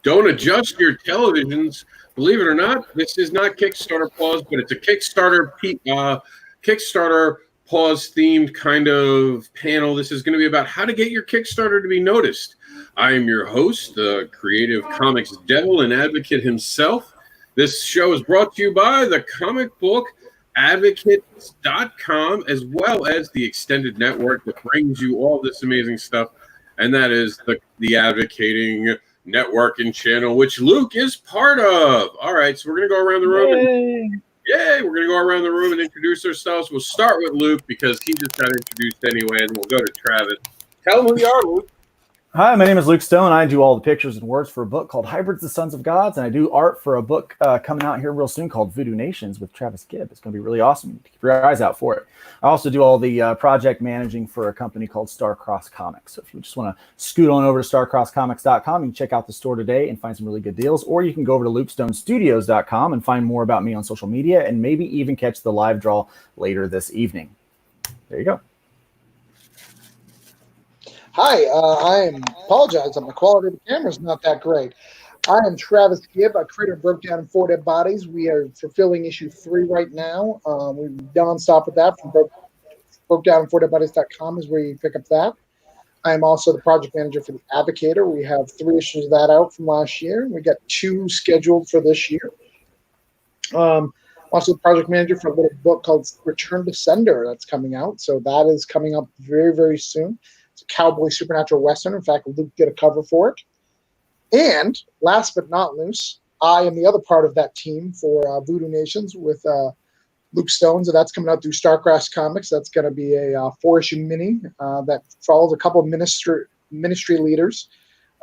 Don't adjust your televisions. Believe it or not, this is not Kickstarter Pause, but it's a Kickstarter Pause themed kind of panel. This is going to be about how to get your Kickstarter to be noticed. I am your host, the creative comics devil and advocate himself. This show is brought to you by the comic book advocates.com, as well as the extended network that brings you all this amazing stuff, and that is the Advocating Network and channel, which Luke is part of. All right, so we're going to go around the room. We're going to go around the room and introduce ourselves. We'll start with Luke because he just got introduced anyway, and we'll go to Travis. Tell him who you are, Luke. Hi, my name is Luke Stone. I do all the pictures and words for a book called Hybrids, the Sons of Gods, and I do art for a book coming out here real soon called Voodoo Nations with Travis Gibb. It's going to be really awesome. Keep your eyes out for it. I also do all the project managing for a company called Starcross Comics. So if you just want to scoot on over to starcrosscomics.com, you can check out the store today and find some really good deals, or you can go over to lukestonestudios.com and find more about me on social media and maybe even catch the live draw later this evening. There you go. Hi, I apologize. My quality of the camera is not that great. I am Travis Gibb, a creator of Broke Down and Four Dead Bodies. We are fulfilling issue 3 right now. We're non-stop with that. From Broke Down and Four Dead Bodies.com is where you pick up that. I am also the project manager for the Advocator. We have 3 issues of that out from last year. We got 2 scheduled for this year. Also the project manager for a little book called Return to Sender that's coming out. So that is coming up very, very soon. It's a cowboy supernatural western. In fact, Luke did a cover for it. And last but not least, I am the other part of that team for Voodoo Nations with Luke Stone. So that's coming out through Starcross Comics. That's going to be a 4-issue mini that follows a couple of ministry leaders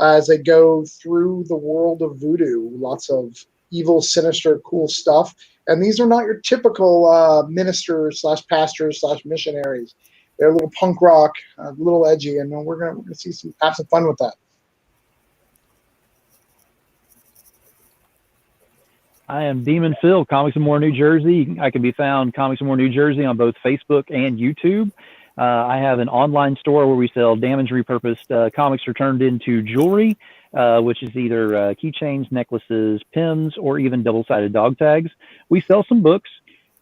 as they go through the world of voodoo. Lots of evil, sinister, cool stuff. And these are not your typical ministers / pastors / missionaries. They're a little punk rock, a little edgy, and we're gonna have some fun with that. I am Demon Phil, Comics and More New Jersey. I can be found Comics and More New Jersey on both Facebook and YouTube. I have an online store where we sell damaged, repurposed comics returned into jewelry, which is either keychains, necklaces, pins, or even double-sided dog tags. We sell some books,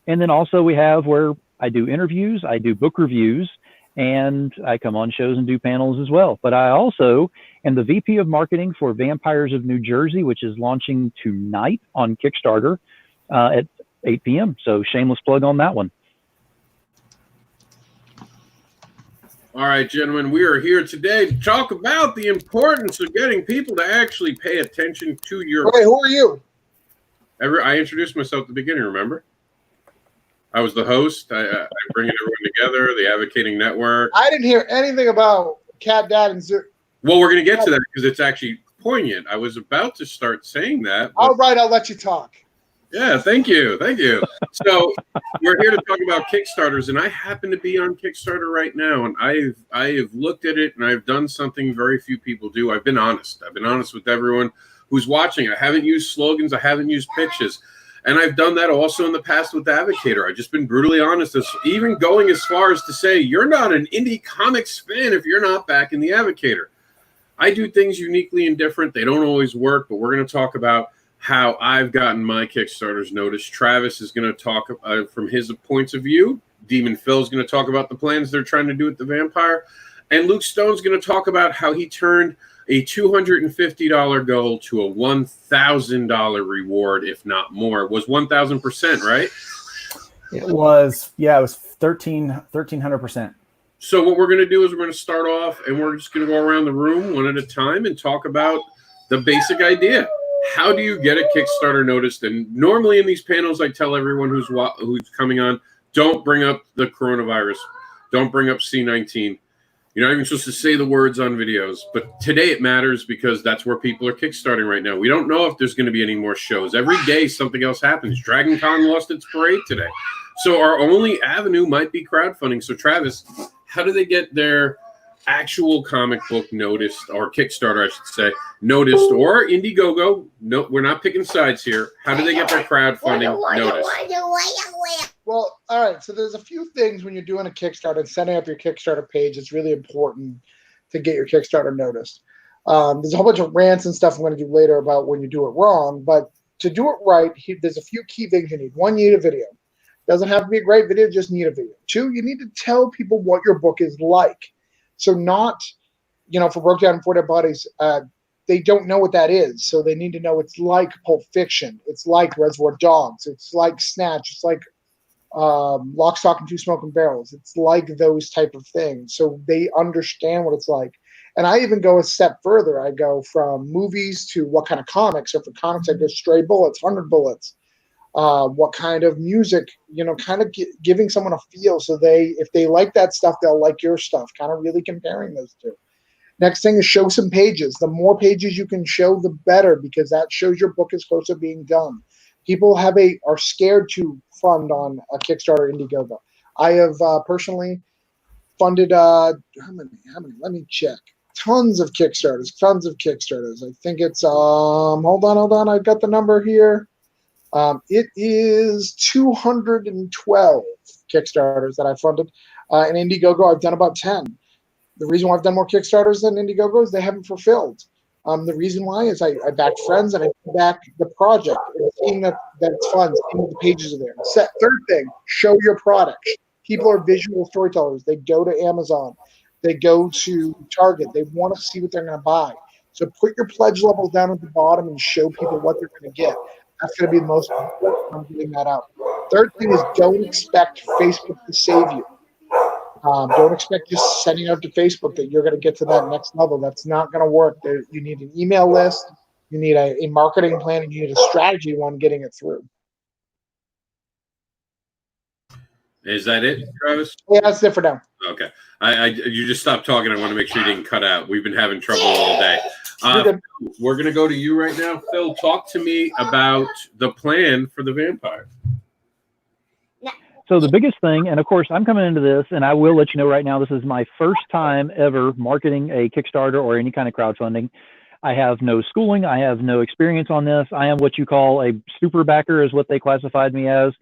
and then also we have where I do interviews, I do book reviews, and I come on shows and do panels as well. But I also am the VP of Marketing for Vampires of New Jersey, which is launching tonight on Kickstarter at 8 p.m. So shameless plug on that one. All right, gentlemen, we are here today to talk about the importance of getting people to actually pay attention to your... Wait, who are you? I introduced myself at the beginning, remember? I was the host. I bring everyone together, the Advocating Network. I didn't hear anything about Cat Dad and Zoo. Well, we're going to get to that because it's actually poignant. I was about to start saying that. All right, I'll let you talk. Yeah, thank you. Thank you. So we're here to talk about Kickstarters, and I happen to be on Kickstarter right now, and I have looked at it, and I've done something very few people do. I've been honest. I've been honest with everyone who's watching. I haven't used slogans. I haven't used pitches. And I've done that also in the past with the Advocator. I've just been brutally honest, even going as far as to say, you're not an indie comics fan if you're not back in the Advocator. I do things uniquely and different. They don't always work, but we're going to talk about how I've gotten my Kickstarters noticed. Travis is going to talk from his points of view. Demon Phil is going to talk about the plans they're trying to do with the Vampire. And Luke Stone's going to talk about how he turned a $250 goal to a $1,000 reward, if not more. It was 1,000%, right? It was 1,300%. So what we're going to do is we're going to start off, and we're just going to go around the room one at a time and talk about the basic idea. How do you get a Kickstarter noticed? And normally in these panels, I tell everyone who's coming on, don't bring up the coronavirus. Don't bring up C-19. You're not even supposed to say the words on videos. But today it matters because that's where people are Kickstarting right now. We don't know if there's going to be any more shows. Every day something else happens. Dragon Con lost its parade today. So our only avenue might be crowdfunding. So Travis, how do they get their actual comic book noticed, or Kickstarter, I should say, noticed, or Indiegogo? No, we're not picking sides here. How do they get their crowdfunding noticed? Well, all right. So there's a few things when you're doing a Kickstarter and setting up your Kickstarter page. It's really important to get your Kickstarter noticed. There's a whole bunch of rants and stuff I'm going to do later about when you do it wrong, but to do it right, there's a few key things you need. One, you need a video. Doesn't have to be a great video, just need a video. Two, you need to tell people what your book is like. So not, for Broke Down and Four Dead Bodies, they don't know what that is. So they need to know it's like Pulp Fiction. It's like Reservoir Dogs. It's like Snatch. It's like Lock, Stock, and Two Smoking Barrels. It's like those type of things. So they understand what it's like. And I even go a step further. I go from movies to what kind of comics. So for comics, I go Stray Bullets, 100 Bullets. What kind of music, kind of giving someone a feel. So if they like that stuff, they'll like your stuff, kind of really comparing those two. Next thing is show some pages. The more pages you can show, the better, because that shows your book is close to being done. People are scared to fund on a Kickstarter, Indiegogo. I have personally funded how many? Let me check. Tons of Kickstarters. I think it's hold on. I've got the number here. It is 212 Kickstarters that I funded. In Indiegogo, I've done about 10. The reason why I've done more Kickstarters than Indiegogo is they haven't fulfilled. The reason why is I backed friends and I backed the project, and seeing that it's fun, seeing the pages are there. Third thing, show your product. People are visual storytellers. They go to Amazon. They go to Target. They want to see what they're going to buy. So put your pledge levels down at the bottom and show people what they're going to get. That's going to be the most important on getting that out. Third thing is don't expect Facebook to save you. Don't expect just sending out to Facebook that you're going to get to that next level. That's not going to work. You need an email list. You need a marketing plan, and you need a strategy on getting it through. Is that it, Travis? Yeah, that's it for now. Okay. You just stopped talking. I want to make sure you didn't cut out. We've been having trouble all day. We're going to go to you right now. Phil, talk to me about the plan for the vampire. So the biggest thing, and of course, I'm coming into this, and I will let you know right now, this is my first time ever marketing a Kickstarter or any kind of crowdfunding. I have no schooling. I have no experience on this. I am what you call a super backer, is what they classified me as.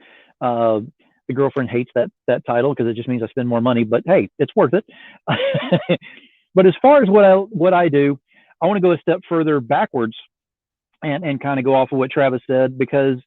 The girlfriend hates that title because it just means I spend more money, but hey, it's worth it. But as far as what I do, I want to go a step further backwards and kind of go off of what Travis said, because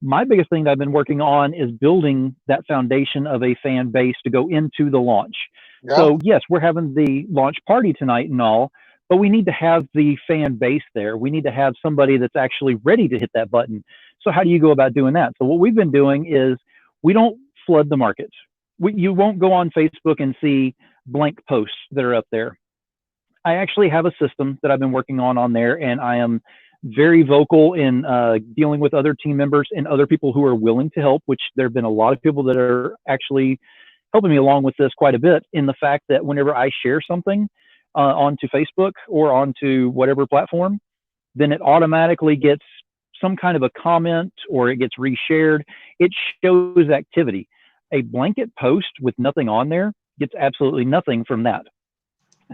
my biggest thing that I've been working on is building that foundation of a fan base to go into the launch. Yeah. So yes, we're having the launch party tonight and all, but we need to have the fan base there. We need to have somebody that's actually ready to hit that button. So how do you go about doing that? So what we've been doing is we don't flood the market. You won't go on Facebook and see blank posts that are up there. I actually have a system that I've been working on there, and I am very vocal in dealing with other team members and other people who are willing to help, which there have been a lot of people that are actually helping me along with this quite a bit, in the fact that whenever I share something onto Facebook or onto whatever platform, then it automatically gets some kind of a comment or it gets reshared. It shows activity. A blanket post with nothing on there gets absolutely nothing from that.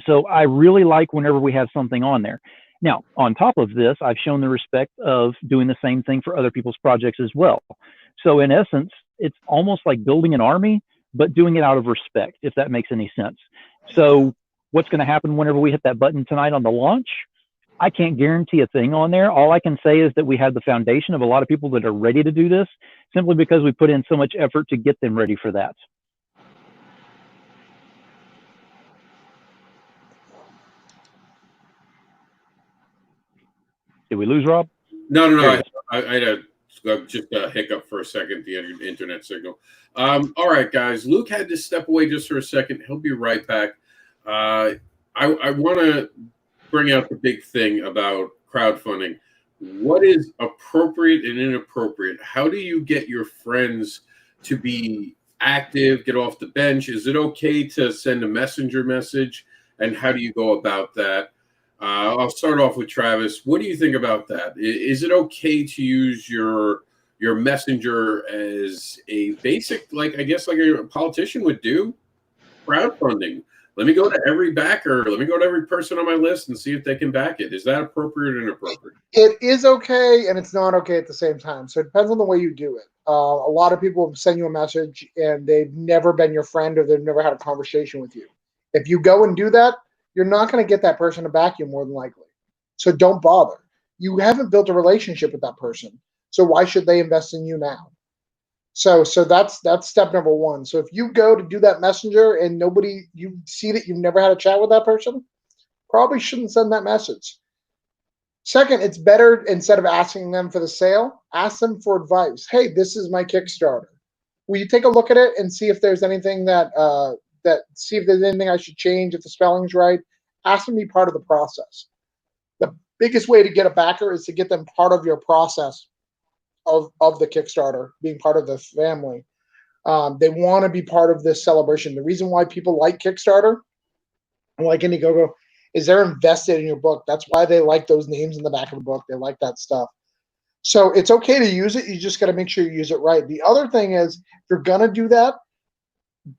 So I really like whenever we have something on there. Now, on top of this, I've shown the respect of doing the same thing for other people's projects as well. So in essence, it's almost like building an army, but doing it out of respect, if that makes any sense. So what's going to happen whenever we hit that button tonight on the launch? I can't guarantee a thing on there. All I can say is that we have the foundation of a lot of people that are ready to do this, simply because we put in so much effort to get them ready for that. Did we lose Rob? No. I had just a hiccup for a second, the internet signal. All right, guys. Luke had to step away just for a second. He'll be right back. I want to bring out the big thing about crowdfunding. What is appropriate and inappropriate? How do you get your friends to be active, get off the bench? Is it okay to send a messenger message? And how do you go about that? I'll start off with Travis. What do you think about that? Is it okay to use your messenger as a basic, like a politician would do, crowdfunding? Let me go to every backer. Let me go to every person on my list and see if they can back it. Is that appropriate or inappropriate? It is okay, and it's not okay at the same time. So it depends on the way you do it. A lot of people send you a message, and they've never been your friend, or they've never had a conversation with you. If you go and do that, you're not going to get that person to back you, more than likely. So don't bother. You haven't built a relationship with that person. So why should they invest in you now? So that's step number one. So if you go to do that messenger and you see that you've never had a chat with that person, probably shouldn't send that message. Second, it's better, instead of asking them for the sale, ask them for advice. Hey, this is my Kickstarter. Will you take a look at it and see if there's anything see if there's anything I should change, if the spelling's right? Ask them to be part of the process. The biggest way to get a backer is to get them part of your process of the Kickstarter, being part of the family. They want to be part of this celebration. The reason why people like Kickstarter, like Indiegogo, is they're invested in your book. That's why they like those names in the back of the book. They like that stuff. So it's okay to use it. You just got to make sure you use it right. The other thing is, if you're going to do that,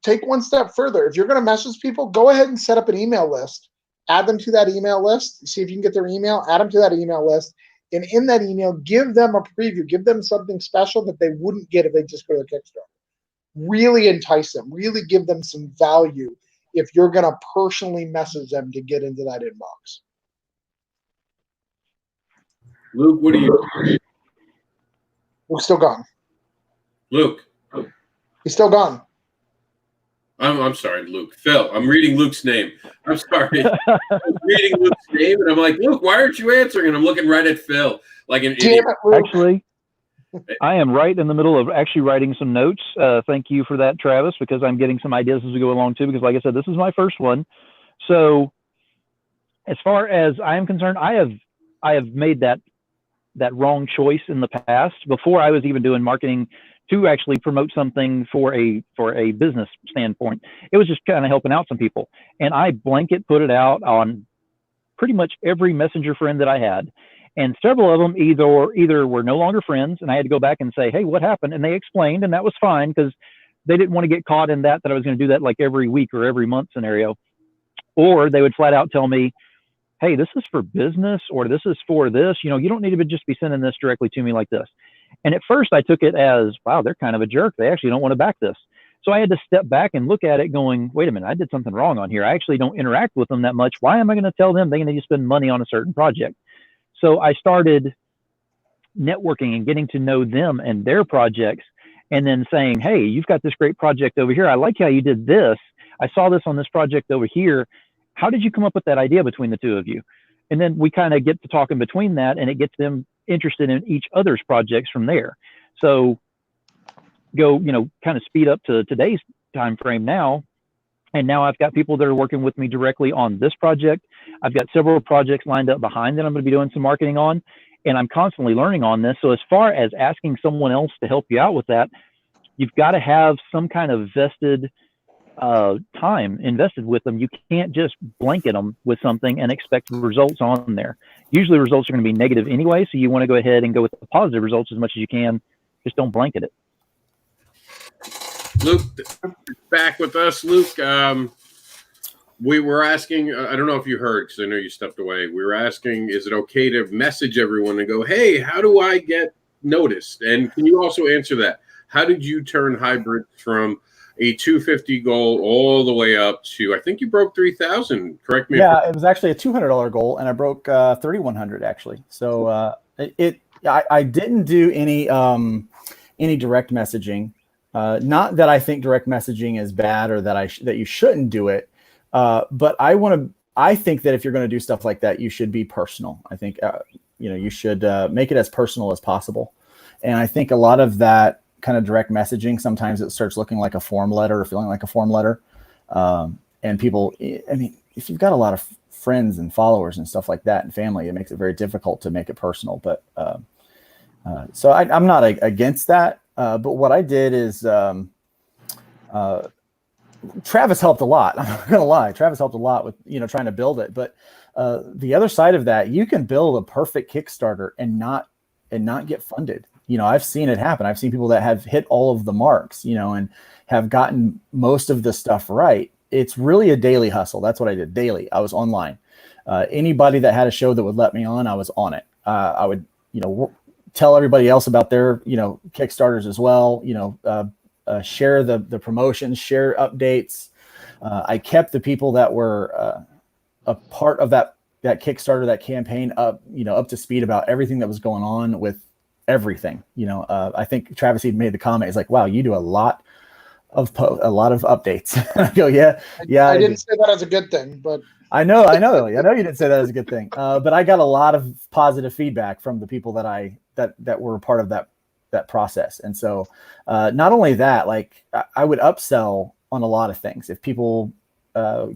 take one step further. If you're going to message people, go ahead and set up an email list. Add them to that email list. See if you can get their email. Add them to that email list. And in that email, give them a preview. Give them something special that they wouldn't get if they just go to the Kickstarter. Really entice them. Really give them some value if you're going to personally message them to get into that inbox. Luke, what do you do? Luke's still gone. Luke. He's still gone. I'm sorry, Luke. Phil, I'm reading Luke's name. I'm sorry. I'm reading Luke's name, and I'm like, Luke, why aren't you answering? And I'm looking right at Phil, like an idiot. Actually, I am right in the middle of actually writing some notes. Thank you for that, Travis, because I'm getting some ideas as we go along too. Because, like I said, this is my first one. So, as far as I am concerned, I have made that wrong choice in the past before I was even doing marketing to actually promote something for a business standpoint. It was just kind of helping out some people, and I blanket put it out on pretty much every messenger friend that I had. And several of them either were no longer friends, and I had to go back and say, hey, what happened? And they explained, and that was fine, because they didn't want to get caught in that I was going to do that like every week or every month scenario. Or they would flat out tell me, hey, this is for business, or this is for this. You don't need to just be sending this directly to me like this. And at first I took it as, wow, they're kind of a jerk. They actually don't want to back this. So I had to step back and look at it going, wait a minute, I did something wrong on here. I actually don't interact with them that much. Why am I going to tell them they need to spend money on a certain project? So I started networking and getting to know them and their projects, and then saying, hey, you've got this great project over here. I like how you did this. I saw this on this project over here. How did you come up with that idea between the two of you? And then we kind of get to talking between that, and it gets them interested in each other's projects from there. So go, kind of speed up to today's time frame now. And now I've got people that are working with me directly on this project. I've got several projects lined up behind that I'm going to be doing some marketing on, and I'm constantly learning on this. So as far as asking someone else to help you out with that, you've got to have some kind of vested time invested with them. You can't just blanket them with something and expect results on there. Usually results are going to be negative anyway, so you want to go ahead and go with the positive results as much as you can. Just don't blanket it. Luke, back with us. Luke, we were asking, I don't know if you heard, because I know you stepped away. We were asking, is it okay to message everyone and go, hey, how do I get noticed? And can you also answer that? How did you turn Hybrid from a 250 goal all the way up to, I think you broke 3,000. Correct me. Yeah, it was actually a $200 goal, and I broke 3,100 actually. So I didn't do any direct messaging. Not that I think direct messaging is bad or that you shouldn't do it, but I think that if you're going to do stuff like that, you should be personal. I think you should make it as personal as possible, and I think a lot of that kind of direct messaging, sometimes it starts looking like a form letter or feeling like a form letter. And people, I mean, if you've got a lot of friends and followers and stuff like that and family, it makes it very difficult to make it personal. But so I'm not against that. But what I did is Travis helped a lot. I'm not going to lie. Travis helped a lot with, trying to build it. But the other side of that, you can build a perfect Kickstarter and not get funded. I've seen it happen. I've seen people that have hit all of the marks, and have gotten most of the stuff right. It's really a daily hustle. That's what I did daily. I was online. Anybody that had a show that would let me on, I was on it. I would, tell everybody else about their, Kickstarters as well, share the promotions, share updates. I kept the people that were a part of that Kickstarter, that campaign up, up to speed about everything that was going on with everything. I think Travis even made the comment. He's like, "Wow, you do a lot of updates." I go, "Yeah." I didn't say that as a good thing, but I know you didn't say that as a good thing. But I got a lot of positive feedback from the people that were part of that process. And so not only that, like I would upsell on a lot of things. If people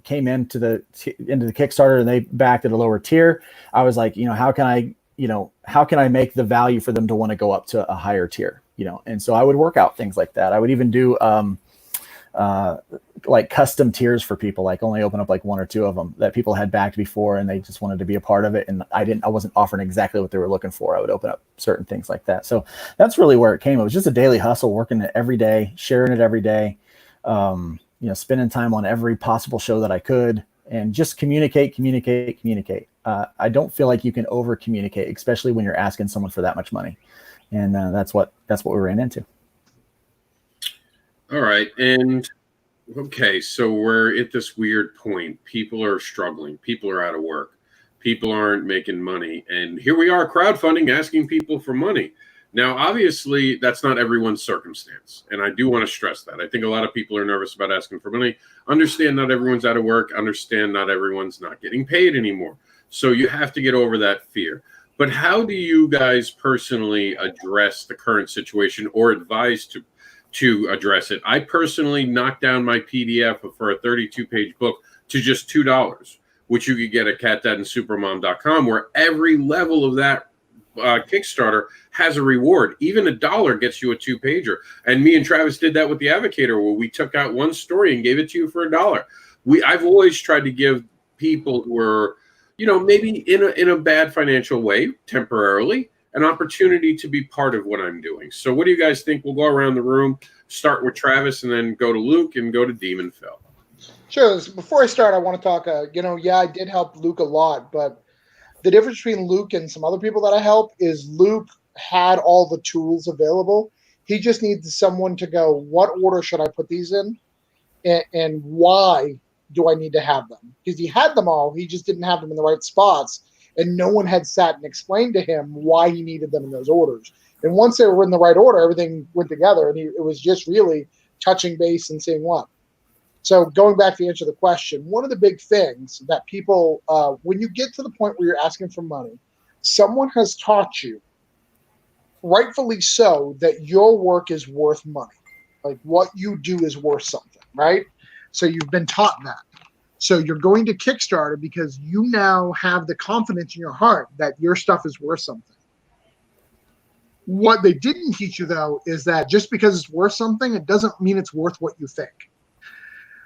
came into the Kickstarter and they backed at a lower tier, I was like, how can I make the value for them to want to go up to a higher tier? And so I would work out things like that. I would even do like custom tiers for people, like only open up like one or two of them that people had backed before and they just wanted to be a part of it. And I wasn't offering exactly what they were looking for. I would open up certain things like that. So that's really where it came. It was just a daily hustle, working it every day, sharing it every day, spending time on every possible show that I could, and just communicate. I don't feel like you can over communicate, especially when you're asking someone for that much money. And that's what we ran into. All right. And okay, so we're at this weird point. People are struggling. People are out of work. People aren't making money. And here we are crowdfunding, asking people for money. Now, obviously, that's not everyone's circumstance. And I do want to stress that. I think a lot of people are nervous about asking for money. Understand not everyone's out of work. Understand not everyone's not getting paid anymore. So you have to get over that fear. But how do you guys personally address the current situation or advise to address it? I personally knocked down my PDF for a 32-page book to just $2, which you could get at catdadandsupermom.com, where every level of that Kickstarter has a reward. Even $1 gets you a 2-pager. And me and Travis did that with the Advocator, where we took out one story and gave it to you for $1. I've always tried to give people who are, maybe in a bad financial way temporarily, an opportunity to be part of what I'm doing. So what do you guys think? We'll go around the room, start with Travis, and then go to Luke and go to Demon Phil. Sure. Before I start, I want to talk, I did help Luke a lot, but the difference between Luke and some other people that I help is Luke had all the tools available. He just needs someone to go, what order should I put these in? And why do I need to have them? Because he had them all. He just didn't have them in the right spots. And no one had sat and explained to him why he needed them in those orders. And once they were in the right order, everything went together. And it was just really touching base and seeing what. So going back to answer the question, one of the big things that people, when you get to the point where you're asking for money, someone has taught you, rightfully so, that your work is worth money. Like what you do is worth something, right? So you've been taught that. So you're going to Kickstarter because you now have the confidence in your heart that your stuff is worth something. What they didn't teach you, though, is that just because it's worth something, it doesn't mean it's worth what you think.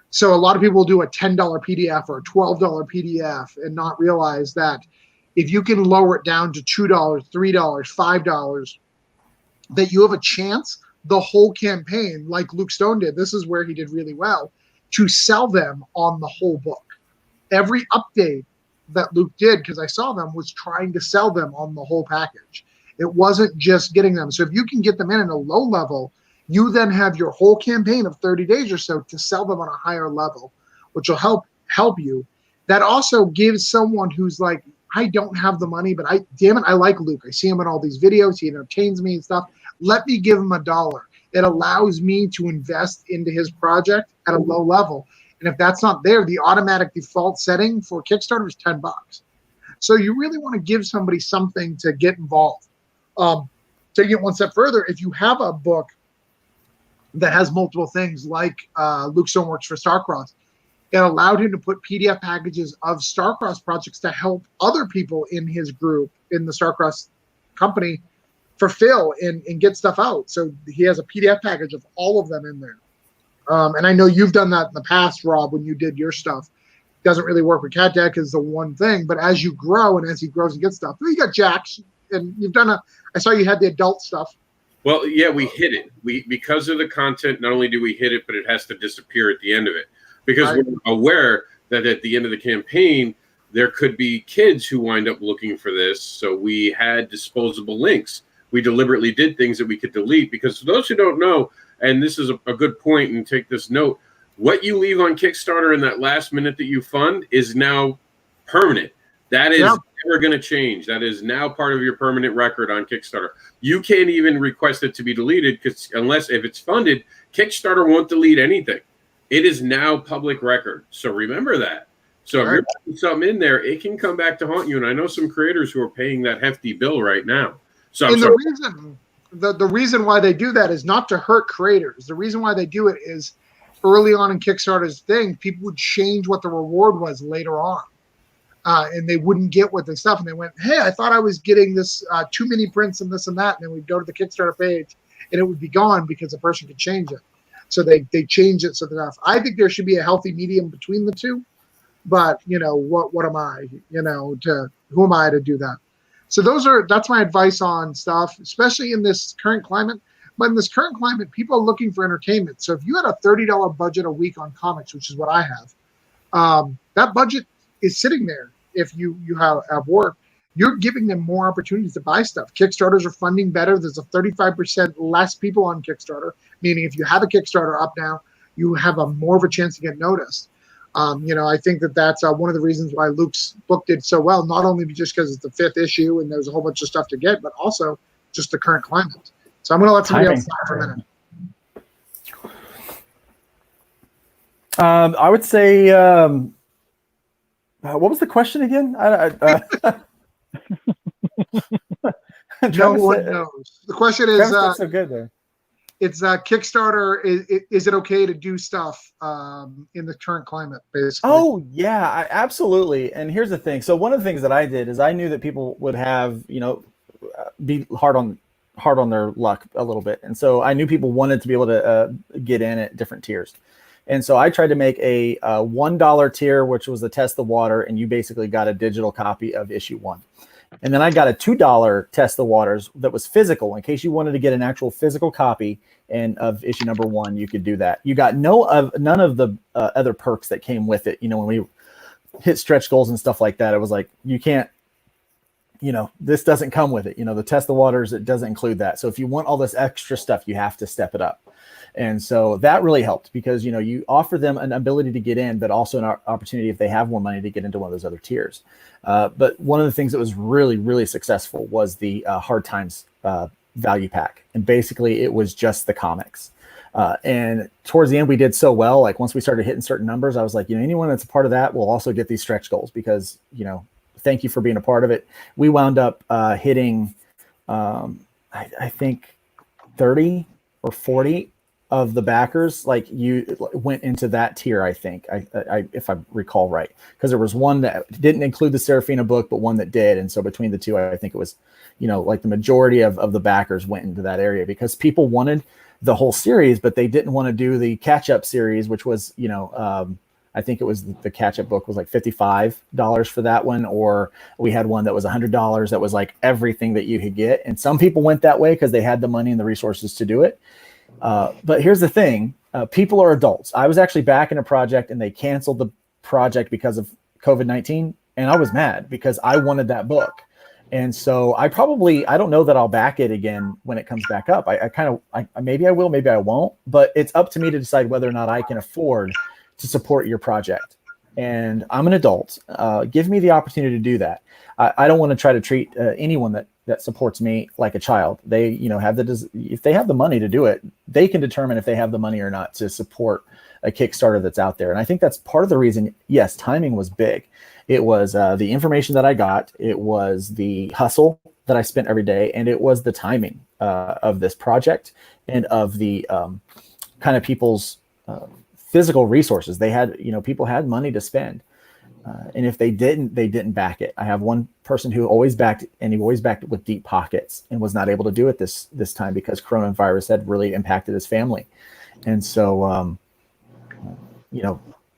So a lot of people do a $10 PDF or a $12 PDF and not realize that if you can lower it down to $2, $3, $5, that you have a chance the whole campaign, like Luke Stone did, this is where he did really well, to sell them on the whole book. Every update that Luke did, because I saw them, was trying to sell them on the whole package. It wasn't just getting them. So if you can get them in at a low level, you then have your whole campaign of 30 days or so to sell them on a higher level, which will help you. That also gives someone who's like, I don't have the money, but I like Luke. I see him in all these videos. He entertains me and stuff. Let me give him $1. It allows me to invest into his project at a low level. And if that's not there, the automatic default setting for Kickstarter is $10. So you really want to give somebody something to get involved. Taking it one step further, if you have a book that has multiple things, like Luke Stone works for Starcross, it allowed him to put PDF packages of Starcross projects to help other people in his group, in the Starcross company, fulfill and get stuff out. So he has a PDF package of all of them in there. And I know you've done that in the past, Rob, when you did your stuff. It doesn't really work with Cat Deck is the one thing, but as you grow and as he grows and gets stuff, you got Jax, and you've done I saw you had the adult stuff. Well, yeah, we hit it. Because of the content, not only do we hit it, but it has to disappear at the end of it. Because we're aware that at the end of the campaign, there could be kids who wind up looking for this. So we had disposable links. We deliberately did things that we could delete, because for those who don't know, and this is a good point, and take this note, what you leave on Kickstarter in that last minute that you fund is now permanent. That is never going to change. That is now part of your permanent record on Kickstarter. You can't even request it to be deleted because if it's funded, Kickstarter won't delete anything. It is now public record. So remember that. So if you're putting something in there, it can come back to haunt you. And I know some creators who are paying that hefty bill right now. So the reason why they do that is not to hurt creators. The reason why they do it is early on in Kickstarter's thing, people would change what the reward was later on. And they wouldn't get what the stuff. And they went, hey, I thought I was getting this too many prints and this and that. And then we'd go to the Kickstarter page and it would be gone because the person could change it. So they change it so that I think there should be a healthy medium between the two. But, what am I, who am I to do that? So that's my advice on stuff, especially in this current climate. But in this current climate, people are looking for entertainment. So if you had a $30 budget a week on comics, which is what I have, that budget is sitting there. If you have work, you're giving them more opportunities to buy stuff. Kickstarters are funding better. There's a 35% less people on Kickstarter, meaning if you have a Kickstarter up now, you have more of a chance to get noticed. I think that's one of the reasons why Luke's book did so well, not only just because it's the 5th issue and there's a whole bunch of stuff to get, but also just the current climate. So I'm going to let somebody else talk for a minute. I would say, what was the question again? No one knows. The question is, so good there. It's Kickstarter. Is it okay to do stuff in the current climate, basically? Oh yeah, absolutely. And here's the thing. So one of the things that I did is I knew that people would have, be hard on their luck a little bit, and so I knew people wanted to be able to get in at different tiers. And so I tried to make a $1 tier, which was the test the water, and you basically got a digital copy of issue 1. And then I got a $2 test the waters that was physical. In case you wanted to get an actual physical copy of issue number 1, you could do that. You got none of the other perks that came with it. When we hit stretch goals and stuff like that, it was like, you can't, this doesn't come with it. The test the waters, it doesn't include that. So if you want all this extra stuff, you have to step it up. And so that really helped because, you offer them an ability to get in, but also an opportunity if they have more money to get into one of those other tiers. But one of the things that was really, really successful was the Hard Times value pack. And basically it was just the comics. And towards the end, we did so well. Like once we started hitting certain numbers, I was like, anyone that's a part of that will also get these stretch goals because, thank you for being a part of it. We wound up hitting, I think 30 or 40 of the backers, like you went into that tier, I think, I if I recall right, because there was one that didn't include the Serafina book, but one that did. And so between the two, I think it was, like the majority of the backers went into that area because people wanted the whole series, but they didn't want to do the catch-up series, which was, I think it was the catch-up book was like $55 for that one, or we had one that was $100 that was like everything that you could get. And some people went that way because they had the money and the resources to do it. But here's the thing, people are adults. I was actually back in a project and they canceled the project because of COVID-19. And I was mad because I wanted that book. And so I don't know that I'll back it again when it comes back up. Maybe I will, maybe I won't, but it's up to me to decide whether or not I can afford to support your project. And I'm an adult. Give me the opportunity to do that. I don't want to try to treat anyone that supports me like a child. They, if they have the money to do it, they can determine if they have the money or not to support a Kickstarter that's out there. And I think that's part of the reason. Yes, timing was big. It was the information that I got. It was the hustle that I spent every day, and it was the timing of this project and of the kind of people's physical resources. They had, people had money to spend. And if they didn't back it. I have one person who always backed, and he always backed it with deep pockets and was not able to do it this time because coronavirus had really impacted his family. And so,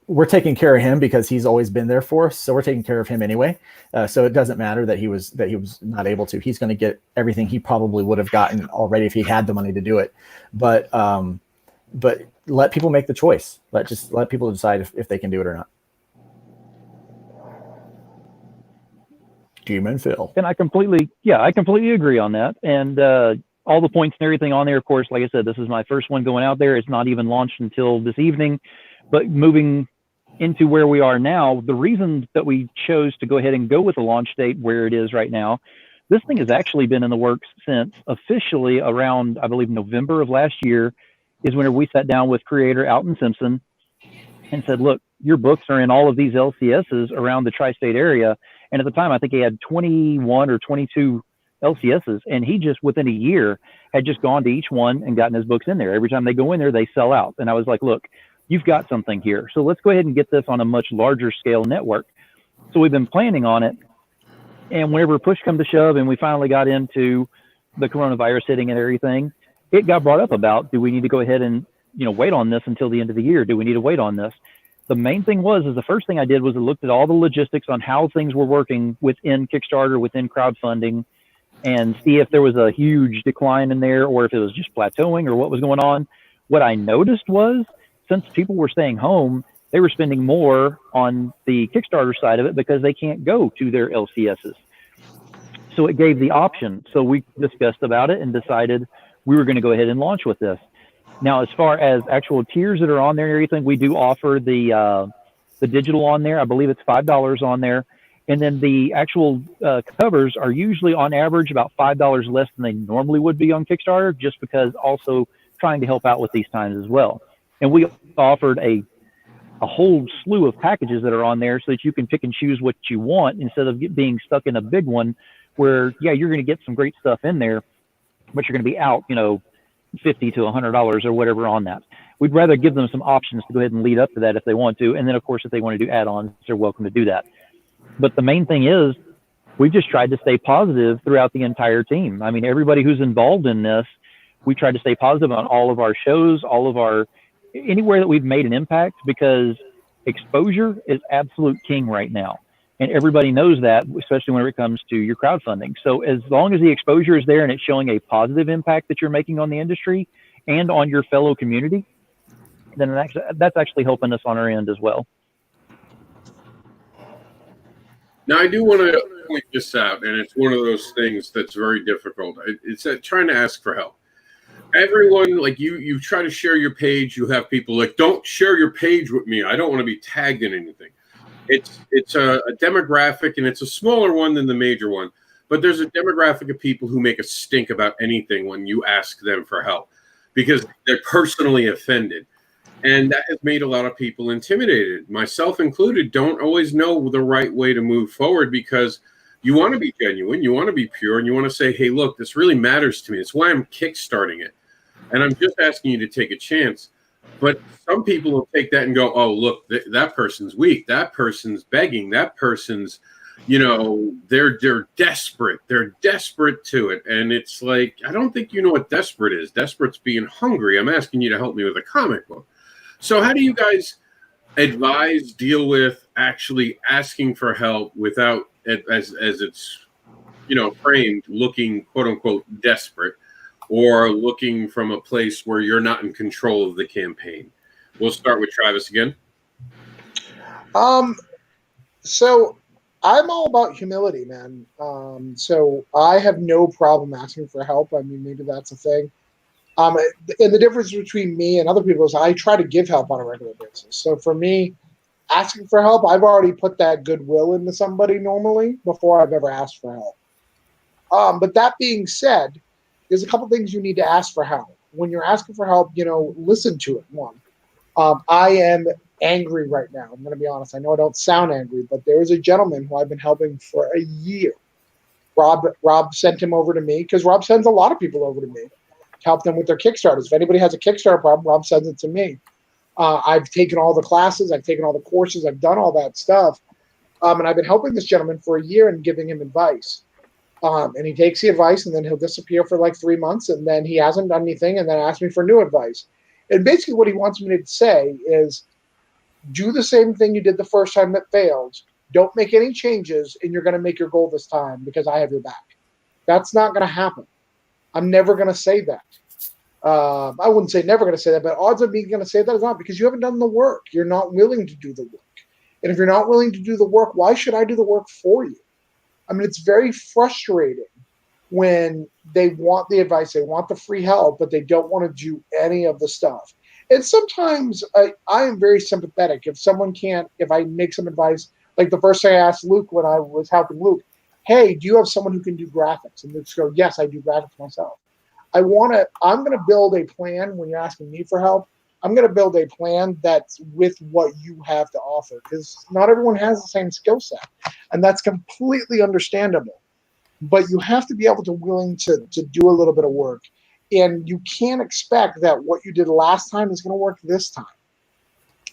we're taking care of him because he's always been there for us. So we're taking care of him anyway. So it doesn't matter that he was not able to. He's going to get everything he probably would have gotten already if he had the money to do it. But let people make the choice. Let people decide if they can do it or not. Demon Phil. And I completely agree on that. And all the points and everything on there, of course, like I said, this is my first one going out there. It's not even launched until this evening, but moving into where we are now, the reason that we chose to go ahead and go with the launch date where it is right now, this thing has actually been in the works since officially around, I believe, November of last year is whenever we sat down with creator Alton Simpson and said, look, your books are in all of these LCSs around the tri-state area. And at the time, I think he had 21 or 22 LCSs, and he just within a year had just gone to each one and gotten his books in there. Every time they go in there, they sell out. And I was like, look, you've got something here. So let's go ahead and get this on a much larger scale network. So we've been planning on it. And whenever push come to shove and we finally got into the coronavirus hitting and everything, it got brought up about, do we need to go ahead and, wait on this until the end of the year? Do we need to wait on this? The main thing is the first thing I did was I looked at all the logistics on how things were working within Kickstarter, within crowdfunding, and see if there was a huge decline in there or if it was just plateauing or what was going on. What I noticed was, since people were staying home, they were spending more on the Kickstarter side of it because they can't go to their LCSs. So it gave the option. So we discussed about it and decided we were going to go ahead and launch with this. Now, as far as actual tiers that are on there and everything, we do offer the digital on there. I believe it's $5 on there. And then the actual covers are usually on average about $5 less than they normally would be on Kickstarter, just because also trying to help out with these times as well. And we offered a whole slew of packages that are on there so that you can pick and choose what you want instead of being stuck in a big one where, yeah, you're going to get some great stuff in there, but you're going to be out, $50 to $100 or whatever on that. We'd rather give them some options to go ahead and lead up to that if they want to. And then, of course, if they want to do add-ons, they're welcome to do that. But the main thing is we've just tried to stay positive throughout the entire team. I mean, everybody who's involved in this, we try to stay positive on all of our shows, anywhere that we've made an impact, because exposure is absolute king right now. And everybody knows that, especially when it comes to your crowdfunding. So as long as the exposure is there and it's showing a positive impact that you're making on the industry and on your fellow community, then that's actually helping us on our end as well. Now, I do want to point this out, and it's one of those things that's very difficult. It's trying to ask for help. Everyone, like you try to share your page, you have people like, don't share your page with me. I don't want to be tagged in anything. It's a demographic, and it's a smaller one than the major one. But there's a demographic of people who make a stink about anything when you ask them for help because they're personally offended. And that has made a lot of people intimidated, myself included, don't always know the right way to move forward because you want to be genuine, you want to be pure, and you want to say, hey, look, this really matters to me. It's why I'm kickstarting it. And I'm just asking you to take a chance. But some people will take that and go, oh, look, that person's weak. That person's begging. That person's, they're desperate. They're desperate to it. And it's like, I don't think you know what desperate is. Desperate's being hungry. I'm asking you to help me with a comic book. So how do you guys deal with actually asking for help without, as it's, framed, looking, quote unquote, desperate, or looking from a place where you're not in control of the campaign? We'll start with Travis again. So I'm all about humility, man. So I have no problem asking for help. I mean, maybe that's a thing. And the difference between me and other people is I try to give help on a regular basis. So for me, asking for help, I've already put that goodwill into somebody normally before I've ever asked for help. But that being said, there's a couple things you need to ask for help. When you're asking for help, listen to it. One, I am angry right now. I'm going to be honest. I know I don't sound angry, but there is a gentleman who I've been helping for a year. Rob sent him over to me because Rob sends a lot of people over to me to help them with their Kickstarters. If anybody has a Kickstarter problem, Rob sends it to me. I've taken all the classes. I've taken all the courses. I've done all that stuff. And I've been helping this gentleman for a year and giving him advice. And he takes the advice, and then he'll disappear for like 3 months, and then he hasn't done anything, and then asks me for new advice. And basically what he wants me to say is, do the same thing you did the first time that failed. Don't make any changes, and you're going to make your goal this time because I have your back. That's not going to happen. I'm never going to say that. I wouldn't say never going to say that, but odds of me going to say that is not, because you haven't done the work. You're not willing to do the work. And if you're not willing to do the work, why should I do the work for you? I mean, it's very frustrating when they want the advice, they want the free help, but they don't want to do any of the stuff. And sometimes I am very sympathetic. If someone can't, if I make some advice, like the first thing I asked Luke when I was helping Luke, hey, do you have someone who can do graphics? And Luke's go, yes, I do graphics myself. I'm going to build a plan when you're asking me for help. I'm going to build a plan that's with what you have to offer, because not everyone has the same skill set, and that's completely understandable. But you have to be able to willing to do a little bit of work, and you can't expect that what you did last time is going to work this time.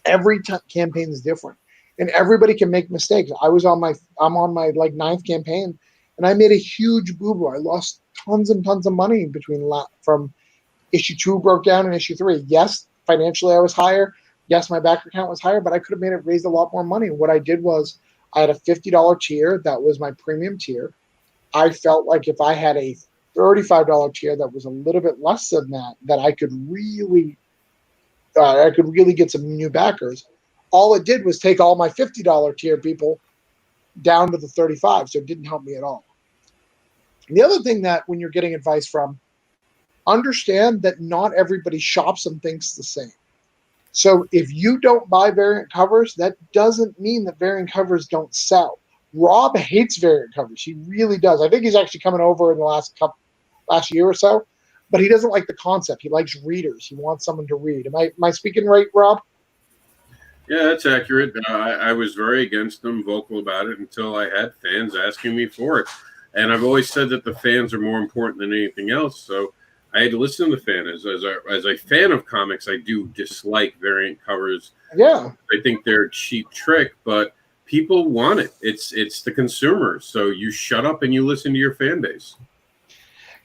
Every campaign is different, and everybody can make mistakes. I'm on my like 9th campaign, and I made a huge boo-boo. I lost tons and tons of money from issue 2 broke down and issue 3. Yes, financially I was higher. Yes, my backer count was higher, but I could have raised a lot more money. What I did was I had a $50 tier that was my premium tier. I felt like if I had a $35 tier that was a little bit less than that I could really get some new backers. All it did was take all my $50 tier people down to the 35, so it didn't help me at all. The other thing that when you're getting advice from, understand that not everybody shops and thinks the same. So if you don't buy variant covers, that doesn't mean that variant covers don't sell. Rob hates variant covers. He really does. I think he's actually coming over in the last year or so, but he doesn't like the concept. He likes readers. He wants someone to read. Am I speaking right, Rob? Yeah, that's accurate. I was very against them, vocal about it, until I had fans asking me for it. And I've always said that the fans are more important than anything else. So I had to listen to the fans. As a fan of comics, I do dislike variant covers. Yeah. I think they're a cheap trick, but people want it. It's the consumer. So you shut up and you listen to your fan base.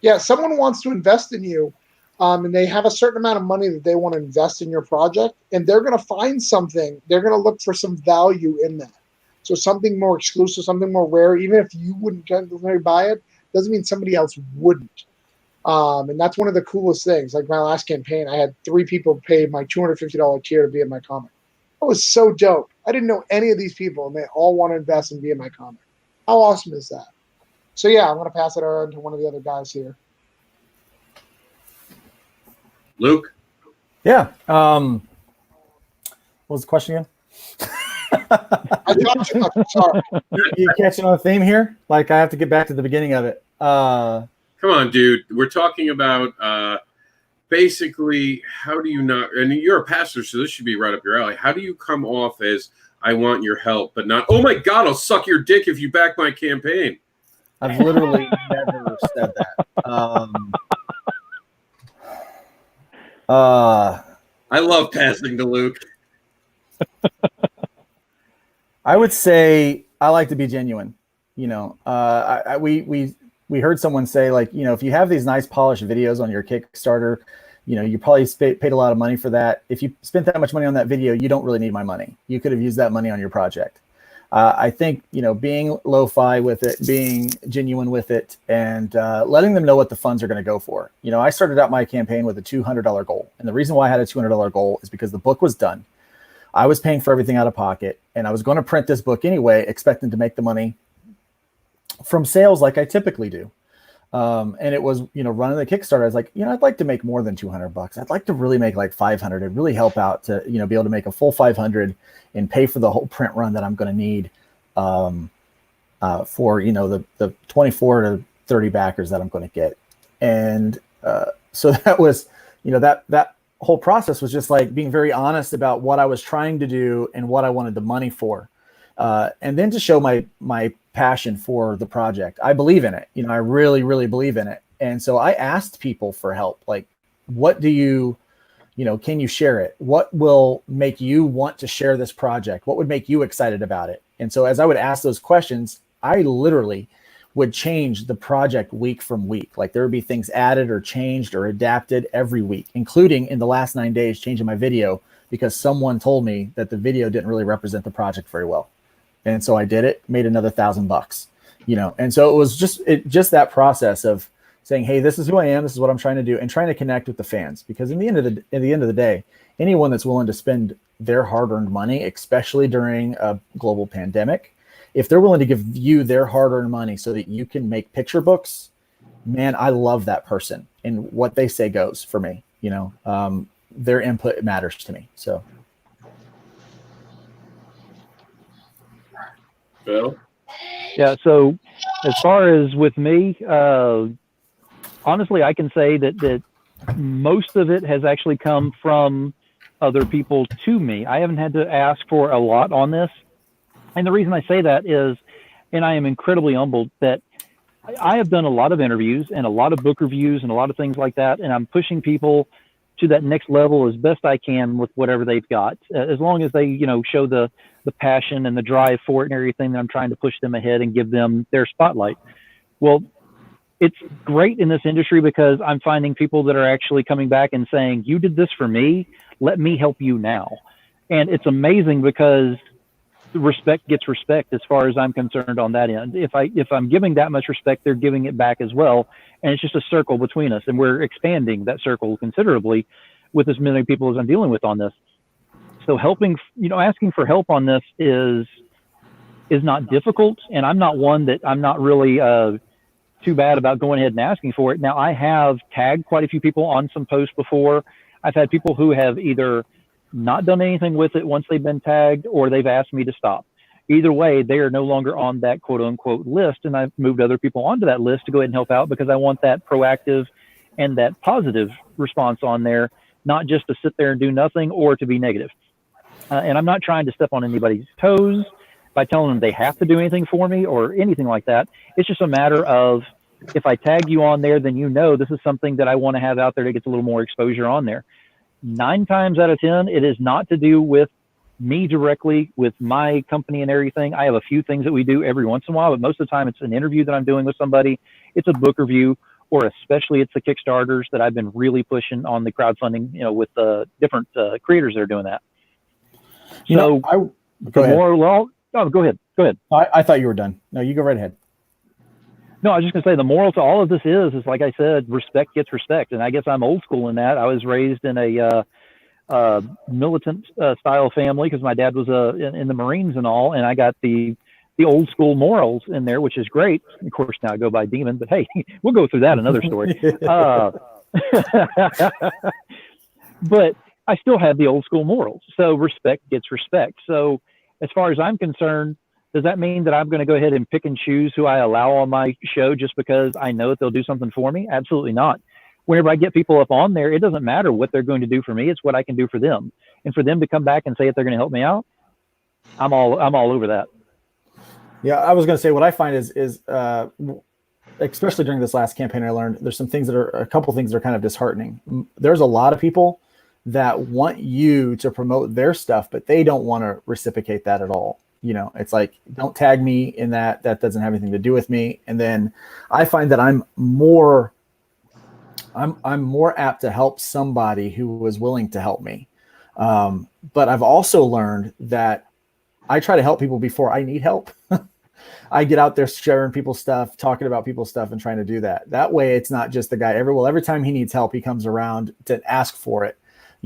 Yeah, someone wants to invest in you, and they have a certain amount of money that they want to invest in your project, and they're going to find something. They're going to look for some value in that. So something more exclusive, something more rare, even if you wouldn't generally buy it, doesn't mean somebody else wouldn't. And that's one of the coolest things. Like my last campaign, I had 3 people pay my $250 tier to be in my comic. That was so dope. I didn't know any of these people, and they all want to invest and be in my comic. How awesome is that? So yeah, I'm going to pass it on to one of the other guys here. Luke? Yeah. What was the question again? I talked too much. I'm sorry. You catching on a theme here? Like I have to get back to the beginning of it. Come on, dude. We're talking about basically how do you not, and you're a pastor, so this should be right up your alley. How do you come off as I want your help, but not, oh my God, I'll suck your dick if you back my campaign? I've literally never said that. I love passing to Luke. I would say I like to be genuine. You know, we heard someone say, like, you know, if you have these nice polished videos on your Kickstarter, you know, you probably paid a lot of money for that. If you spent that much money on that video, you don't really need my money. You could have used that money on your project. I think, you know, being lo-fi with it, being genuine with it, and letting them know what the funds are going to go for. You know, I started out my campaign with a $200 goal. And the reason why I had a $200 goal is because the book was done. I was paying for everything out of pocket, and I was going to print this book anyway, expecting to make the money from sales like I typically do. And it was, you know, running the Kickstarter, I was like, you know, I'd like to make more than $200. I'd like to really make like 500 and really help out to, you know, be able to make a full 500 and pay for the whole print run that I'm going to need for, you know, the 24 to 30 backers that I'm going to get. And so that was, you know, that whole process was just like being very honest about what I was trying to do and what I wanted the money for. And then to show my passion for the project. I believe in it. You know, I really, really believe in it. And so I asked people for help. Like, what do you know, can you share it? What will make you want to share this project? What would make you excited about it? And so as I would ask those questions, I literally would change the project week from week. Like there would be things added or changed or adapted every week, including in the last 9 days, changing my video because someone told me that the video didn't really represent the project very well. And so I did it, made another $1,000, you know? And so it was just that process of saying, hey, this is who I am. This is what I'm trying to do, and trying to connect with the fans, because at the end of the day, anyone that's willing to spend their hard-earned money, especially during a global pandemic, if they're willing to give you their hard-earned money so that you can make picture books, man, I love that person, and what they say goes for me. You know, their input matters to me. So. Bill? Yeah. So as far as with me, honestly, I can say that most of it has actually come from other people to me. I haven't had to ask for a lot on this. And the reason I say that is, and I am incredibly humbled that I have done a lot of interviews and a lot of book reviews and a lot of things like that. And I'm pushing people to that next level as best I can with whatever they've got, as long as they, show the passion and the drive for it and everything, that I'm trying to push them ahead and give them their spotlight. Well, it's great in this industry because I'm finding people that are actually coming back and saying, you did this for me, let me help you now. And it's amazing because respect gets respect as far as I'm concerned on that end. If I'm giving that much respect, they're giving it back as well. And it's just a circle between us, and we're expanding that circle considerably with as many people as I'm dealing with on this. So asking for help on this is not difficult. And I'm not one that I'm not really too bad about going ahead and asking for it. Now, I have tagged quite a few people on some posts before. I've had people who have either not done anything with it once they've been tagged, or they've asked me to stop. Either way, they are no longer on that quote unquote list. And I've moved other people onto that list to go ahead and help out, because I want that proactive and that positive response on there, not just to sit there and do nothing or to be negative. And I'm not trying to step on anybody's toes by telling them they have to do anything for me or anything like that. It's just a matter of, if I tag you on there, then this is something that I want to have out there that gets a little more exposure on there. 9 times out of 10, it is not to do with me directly, with my company and everything. I have a few things that we do every once in a while, but most of the time it's an interview that I'm doing with somebody. It's a book review, or especially it's the Kickstarters that I've been really pushing on the crowdfunding, with the different creators that are doing that. Go ahead. Go ahead. I thought you were done. No, you go right ahead. No, I was just going to say, the moral to all of this is like I said, respect gets respect. And I guess I'm old school in that. I was raised in a militant style family, because my dad was in the Marines and all. And I got the old school morals in there, which is great. Of course, now I go by Demon, but hey, we'll go through that another story. But I still have the old school morals. So respect gets respect. So as far as I'm concerned, does that mean that I'm going to go ahead and pick and choose who I allow on my show just because I know that they'll do something for me? Absolutely not. Whenever I get people up on there, it doesn't matter what they're going to do for me. It's what I can do for them. And for them to come back and say that they're going to help me out, I'm all over that. Yeah, I was going to say, what I find is especially during this last campaign, I learned there's a couple things that are kind of disheartening. There's a lot of people that want you to promote their stuff, but they don't want to reciprocate that at all. It's like, don't tag me in that. That doesn't have anything to do with me. And then I find that I'm more apt to help somebody who was willing to help me. But I've also learned that I try to help people before I need help. I get out there sharing people's stuff, talking about people's stuff, and trying to do that. That way, it's not just the guy. Every time he needs help, he comes around to ask for it.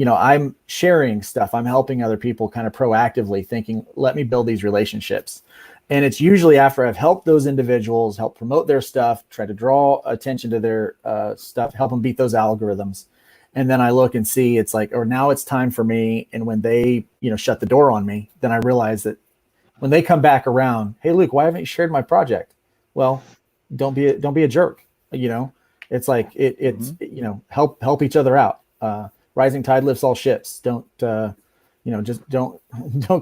I'm sharing stuff. I'm helping other people kind of proactively, thinking, let me build these relationships. And it's usually after I've helped those individuals, help promote their stuff, try to draw attention to their stuff, help them beat those algorithms. And then I look and see, it's like, or now it's time for me. And when they, shut the door on me, then I realize that when they come back around, hey, Luke, why haven't you shared my project? Well, don't be a jerk. It's like, help each other out. Rising tide lifts all ships. Don't just don't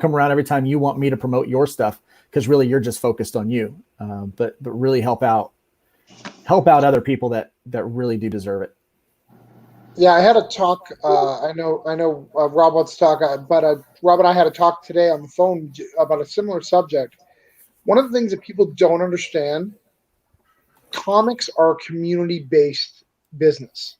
come around every time you want me to promote your stuff, because really you're just focused on you. But really help out other people that really do deserve it. Yeah, I had a talk. I know Rob wants to talk, but Rob and I had a talk today on the phone about a similar subject. One of the things that people don't understand: comics are a community-based business.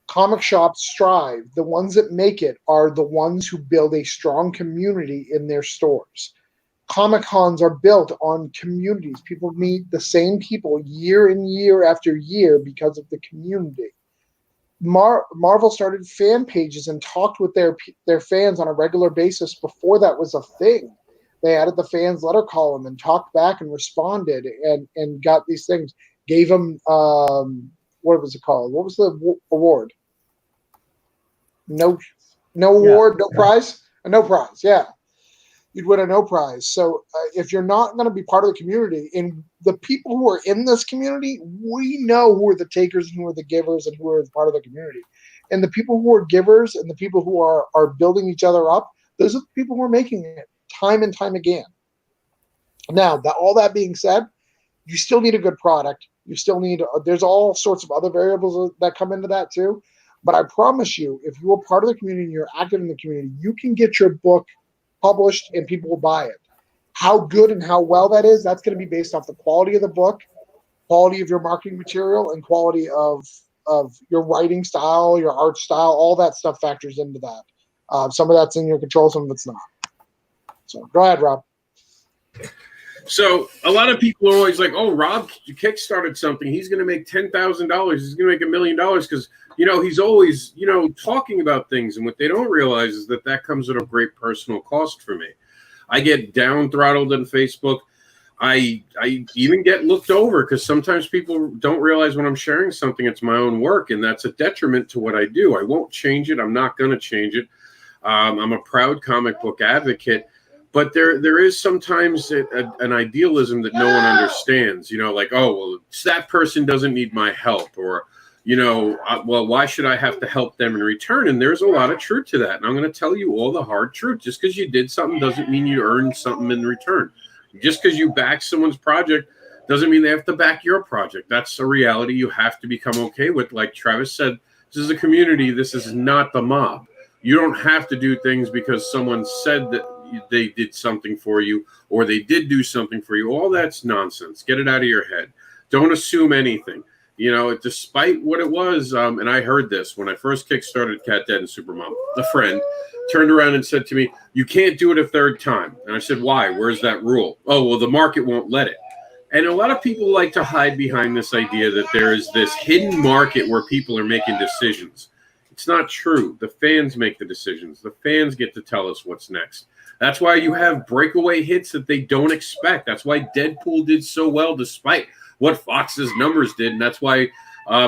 Comic shops strive. The ones that make it are the ones who build a strong community in their stores. Comic cons are built on communities. People meet the same people year in year after year because of the community. Marvel started fan pages and talked with their fans on a regular basis before that was a thing. They added the fans letter column and talked back and responded and got these things. Gave them what was it called? What was the award? No award, no prize, a no prize. Yeah, you'd win a no prize. So if you're not going to be part of the community, and the people who are in this community, we know who are the takers and who are the givers and who are part of the community. And the people who are givers and the people who are building each other up, those are the people who are making it time and time again. Now, all that being said, you still need a good product. You still need, there's all sorts of other variables that come into that too. But I promise you, if you're part of the community and you're active in the community, you can get your book published and people will buy it. How good and how well that is, that's going to be based off the quality of the book, quality of your marketing material, and quality of your writing style, your art style. All that stuff factors into that. Some of that's in your control, some of it's not. So go ahead, Rob. So a lot of people are always like, oh, Rob kickstarted something. He's going to make $10,000. He's going to make $1 million because, he's always, talking about things. And what they don't realize is that comes at a great personal cost for me. I get down throttled on Facebook. I even get looked over because sometimes people don't realize when I'm sharing something, it's my own work. And that's a detriment to what I do. I won't change it. I'm not going to change it. I'm a proud comic book advocate. But there is sometimes an idealism that no one understands, like, oh, well, that person doesn't need my help, or, well, why should I have to help them in return? And there's a lot of truth to that. And I'm going to tell you all the hard truth. Just because you did something doesn't mean you earned something in return. Just because you back someone's project doesn't mean they have to back your project. That's a reality you have to become okay with. Like Travis said, this is a community. This is not the mob. You don't have to do things because someone said that they did something for you or they did do something for you. All that's nonsense. Get it out of your head. Don't assume anything. Despite what it was, and I heard this when I first kickstarted Cat Dead and Supermom, a friend turned around and said to me, you can't do it a third time. And I said, why? Where's that rule? Oh, well, the market won't let it. And a lot of people like to hide behind this idea that there is this hidden market where people are making decisions. It's not true. The fans make the decisions. The fans get to tell us what's next. That's why you have breakaway hits that they don't expect. That's why Deadpool did so well despite what Fox's numbers did. And that's why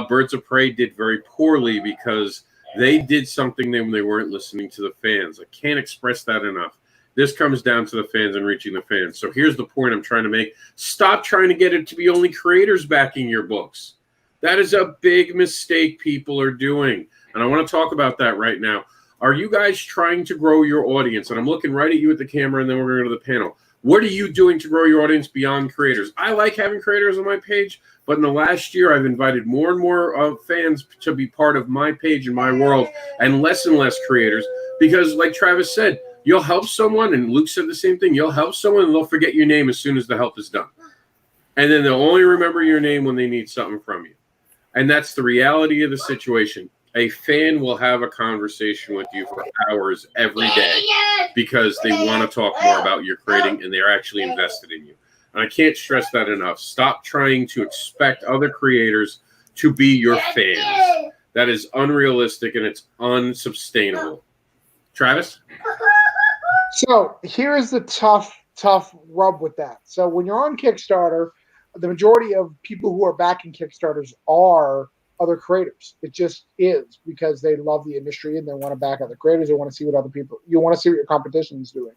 Birds of Prey did very poorly, because they did something when they weren't listening to the fans. I can't express that enough. This comes down to the fans and reaching the fans. So here's the point I'm trying to make. Stop trying to get it to be only creators backing your books. That is a big mistake people are doing. And I want to talk about that right now. Are you guys trying to grow your audience? And I'm looking right at you at the camera, and then we're going to go to the panel. What are you doing to grow your audience beyond creators? I like having creators on my page, but in the last year, I've invited more and more fans to be part of my page and my world, and less creators, because like Travis said, you'll help someone, and Luke said the same thing. You'll help someone, and they'll forget your name as soon as the help is done. And then they'll only remember your name when they need something from you. And that's the reality of the situation. A fan will have a conversation with you for hours every day because they want to talk more about your creating, and they're actually invested in you. And I can't stress that enough. Stop trying to expect other creators to be your fans. That is unrealistic, and it's unsustainable. Travis? So here's the tough rub with that. So when you're on Kickstarter, the majority of people who are backing Kickstarters are other creators. It just is, because they love the industry and they want to back other creators. They want to see what other people, you want to see what your competition is doing.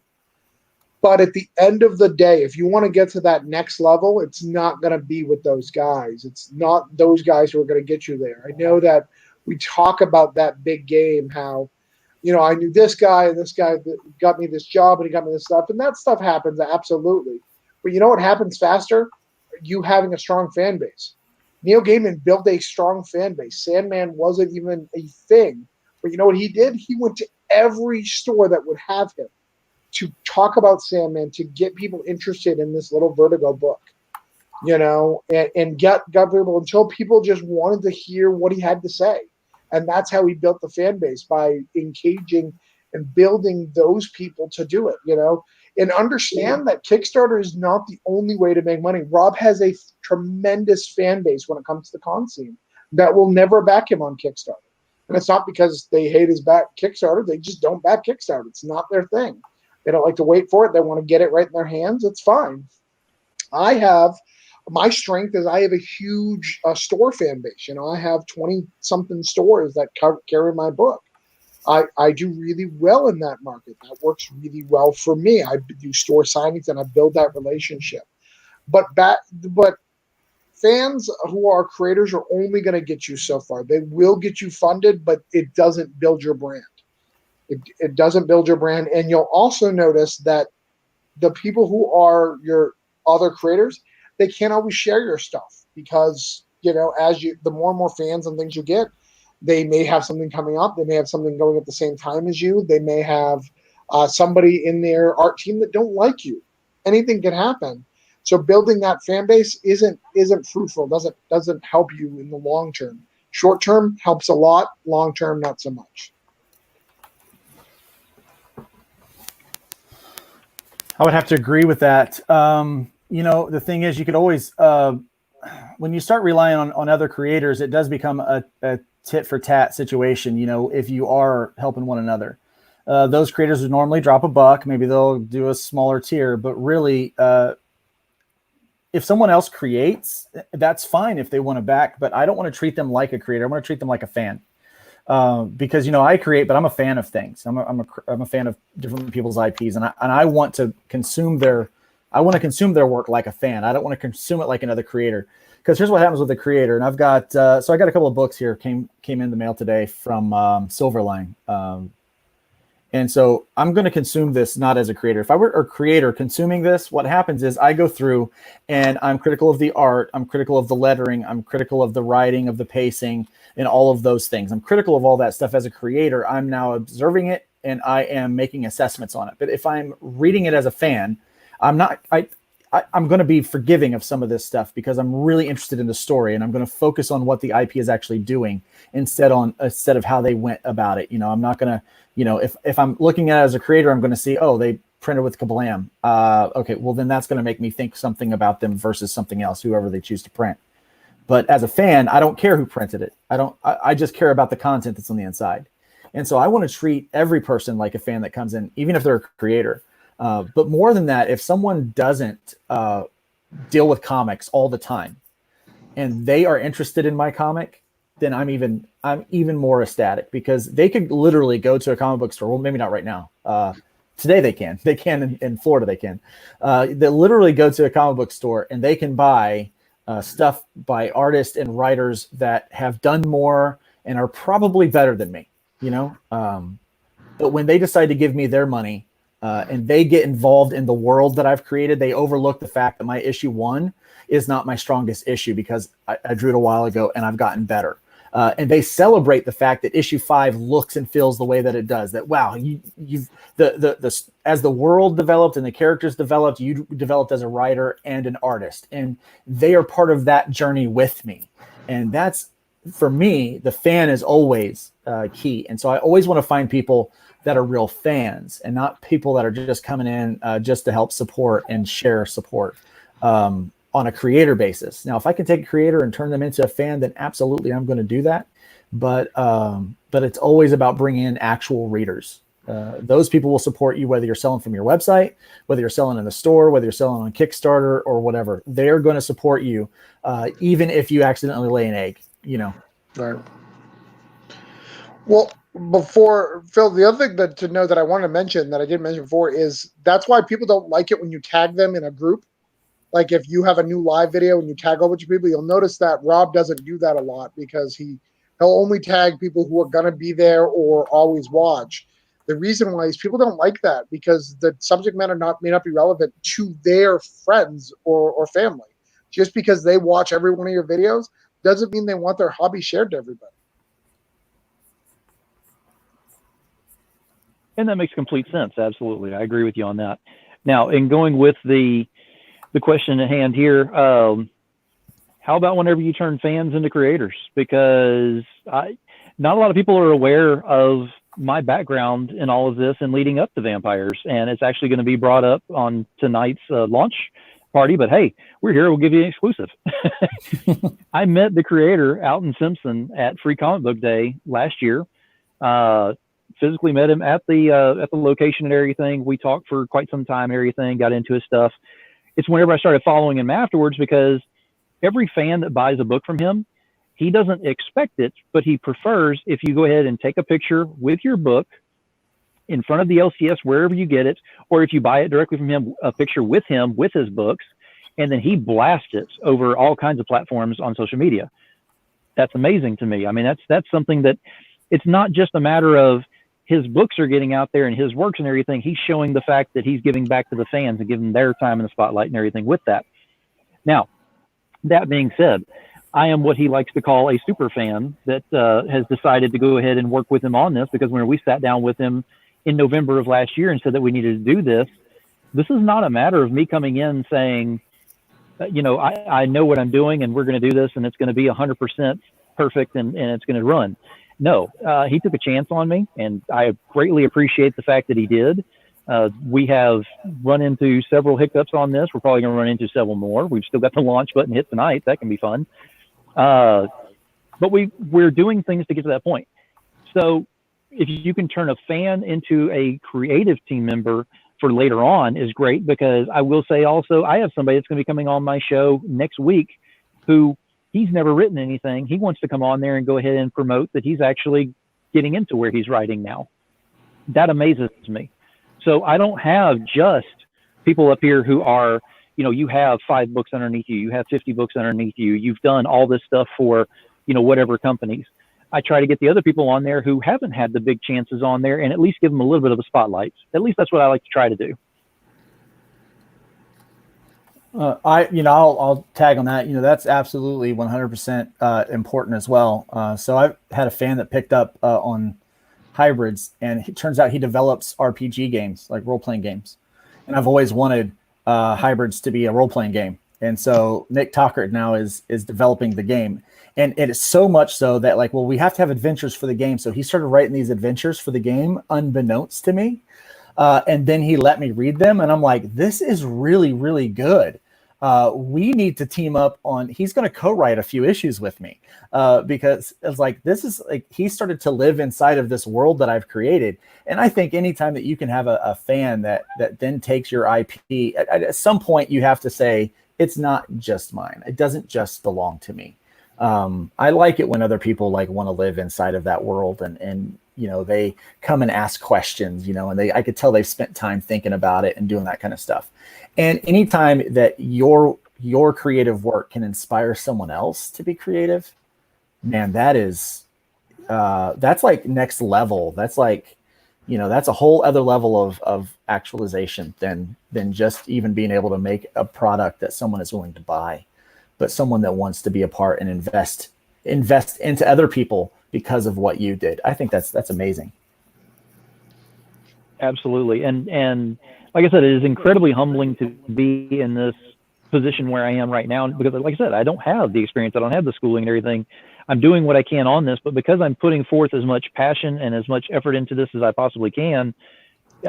But at the end of the day, if you want to get to that next level, it's not going to be with those guys. It's not those guys who are going to get you there. I know that we talk about that big game, how, I knew this guy and this guy got me this job and he got me this stuff. And that stuff happens, absolutely. But you know what happens faster? You having a strong fan base. Neil Gaiman built a strong fan base. Sandman wasn't even a thing. But you know what he did? He went to every store that would have him to talk about Sandman, to get people interested in this little Vertigo book, and got people until people just wanted to hear what he had to say. And that's how he built the fan base, by engaging and building those people to do it, and understand that Kickstarter is not the only way to make money. Rob has a tremendous fan base when it comes to the con scene that will never back him on Kickstarter. And it's not because they hate his Kickstarter. They just don't back Kickstarter. It's not their thing. They don't like to wait for it. They want to get it right in their hands. It's fine. My strength is I have a huge store fan base. I have 20-something stores that carry my book. I do really well in that market. That works really well for me. I do store signings and I build that relationship. But fans who are creators are only going to get you so far. They will get you funded, but it doesn't build your brand. It doesn't build your brand. And you'll also notice that the people who are your other creators, they can't always share your stuff because, the more and more fans and things you get, they may have something coming up. They may have something going at the same time as you. They may have somebody in their art team that don't like you. Anything can happen. So building that fan base isn't fruitful. Doesn't help you in the long term. Short term helps a lot. Long term, not so much. I would have to agree with that. The thing is, you could always, when you start relying on other creators, it does become a tit for tat situation. If you are helping one another, those creators would normally drop $1. Maybe they'll do a smaller tier, but really, if someone else creates, that's fine if they want to back, but I don't want to treat them like a creator. I want to treat them like a fan. Because I create, but I'm a fan of things. I'm a fan of different people's IPs, and I want to consume their work like a fan. I don't want to consume it like another creator. Because here's what happens with a creator, and I've got I got a couple of books here came in the mail today from Silverline, and so I'm going to consume this not as a creator. If I were a creator consuming this, what happens is I go through and I'm critical of the art, I'm critical of the lettering, I'm critical of the writing, of the pacing, and all of those things. I'm critical of all that stuff as a creator. I'm now observing it and I am making assessments on it. But if I'm reading it as a fan, I'm going to be forgiving of some of this stuff because I'm really interested in the story and I'm going to focus on what the IP is actually doing instead of how they went about it. I'm not going to, if I'm looking at it as a creator, I'm going to see, oh, they printed with Kablam. Okay, well then that's going to make me think something about them versus something else, whoever they choose to print. But as a fan, I don't care who printed it. I just care about the content that's on the inside. And so I want to treat every person like a fan that comes in, even if they're a creator. But more than that, if someone doesn't deal with comics all the time and they are interested in my comic, then I'm even more ecstatic because they could literally go to a comic book store. Well, maybe not right now. Today they can. They can in Florida. They can. They literally go to a comic book store and they can buy stuff by artists and writers that have done more and are probably better than me. But when they decide to give me their money and they get involved in the world that I've created, they overlook the fact that my issue 1 is not my strongest issue because I drew it a while ago and I've gotten better. And they celebrate the fact that issue 5 looks and feels the way that it does. That wow, as the world developed and the characters developed, you developed as a writer and an artist, and they are part of that journey with me. And that's, for me, the fan is always key. And so I always want to find people that are real fans and not people that are just coming in just to help support and share support. On a creator basis. Now, if I can take a creator and turn them into a fan, then absolutely I'm going to do that. But it's always about bringing in actual readers. Those people will support you whether you're selling from your website, whether you're selling in the store, whether you're selling on Kickstarter or whatever. They're going to support you, even if you accidentally lay an egg. Right. Well, before Phil, the other thing to know that I want to mention that I didn't mention before is that's why people don't like it when you tag them in a group. Like if you have a new live video and you tag a whole bunch of people, you'll notice that Rob doesn't do that a lot because he'll only tag people who are going to be there or always watch. The reason why is people don't like that because the subject matter may not be relevant to their friends or family. Just because they watch every one of your videos doesn't mean they want their hobby shared to everybody. And that makes complete sense. Absolutely. I agree with you on that. Now, in going with the question at hand here, how about whenever you turn fans into creators? Because not a lot of people are aware of my background in all of this and leading up to Vampires. And it's actually going to be brought up on tonight's launch party. But hey, we're here. We'll give you an exclusive. I met the creator, Alton Simpson, at Free Comic Book Day last year. Physically met him at the location and everything. We talked for quite some time and everything, got into his stuff. It's whenever I started following him afterwards because every fan that buys a book from him, he doesn't expect it, but he prefers if you go ahead and take a picture with your book in front of the LCS, wherever you get it, or if you buy it directly from him, a picture with him, with his books, and then he blasts it over all kinds of platforms on social media. That's amazing to me. I mean, that's something that it's not just a matter of his books are getting out there and his works and everything. He's showing the fact that he's giving back to the fans and giving their time in the spotlight and everything with that. Now, that being said, I am what he likes to call a super fan that has decided to go ahead and work with him on this, because when we sat down with him in November of last year and said that we needed to do this is not a matter of me coming in saying, I know what I'm doing and we're going to do this and it's going to be 100% perfect and it's going to run. No, he took a chance on me, and I greatly appreciate the fact that he did. We have run into several hiccups on this. We're probably going to run into several more. We've still got the launch button hit tonight. That can be fun. But we're doing things to get to that point. So if you can turn a fan into a creative team member for later on is great, because I will say also, I have somebody that's going to be coming on my show next week who he's never written anything. He wants to come on there and go ahead and promote that he's actually getting into where he's writing now. That amazes me. So I don't have just people up here who are, you have 5 books underneath you, you have 50 books underneath you, you've done all this stuff for, whatever companies. I try to get the other people on there who haven't had the big chances on there and at least give them a little bit of a spotlight. At least that's what I like to try to do. I'll tag on that. That's absolutely 100% important as well. So I've had a fan that picked up on Hybrids, and it turns out he develops RPG games, like role-playing games. And I've always wanted Hybrids to be a role-playing game. And so Nick Tockert now is developing the game. And it is so much so that we have to have adventures for the game. So he started writing these adventures for the game unbeknownst to me. And then he let me read them, and I'm like, this is really, really good. We need to team up on, he's going to co-write a few issues with me because it's like, this is like, he started to live inside of this world that I've created. And I think anytime that you can have a fan that then takes your IP, at some point you have to say, it's not just mine. It doesn't just belong to me. I like it when other people want to live inside of that world and they come and ask questions, and I could tell they've spent time thinking about it and doing that kind of stuff. And anytime that your creative work can inspire someone else to be creative, man, that's like next level. That's like, that's a whole other level of actualization than just even being able to make a product that someone is willing to buy, but someone that wants to be a part and invest into other people because of what you did. I think that's amazing. Absolutely. And like I said, it is incredibly humbling to be in this position where I am right now, because like I said, I don't have the experience. I don't have the schooling and everything. I'm doing what I can on this, but because I'm putting forth as much passion and as much effort into this as I possibly can,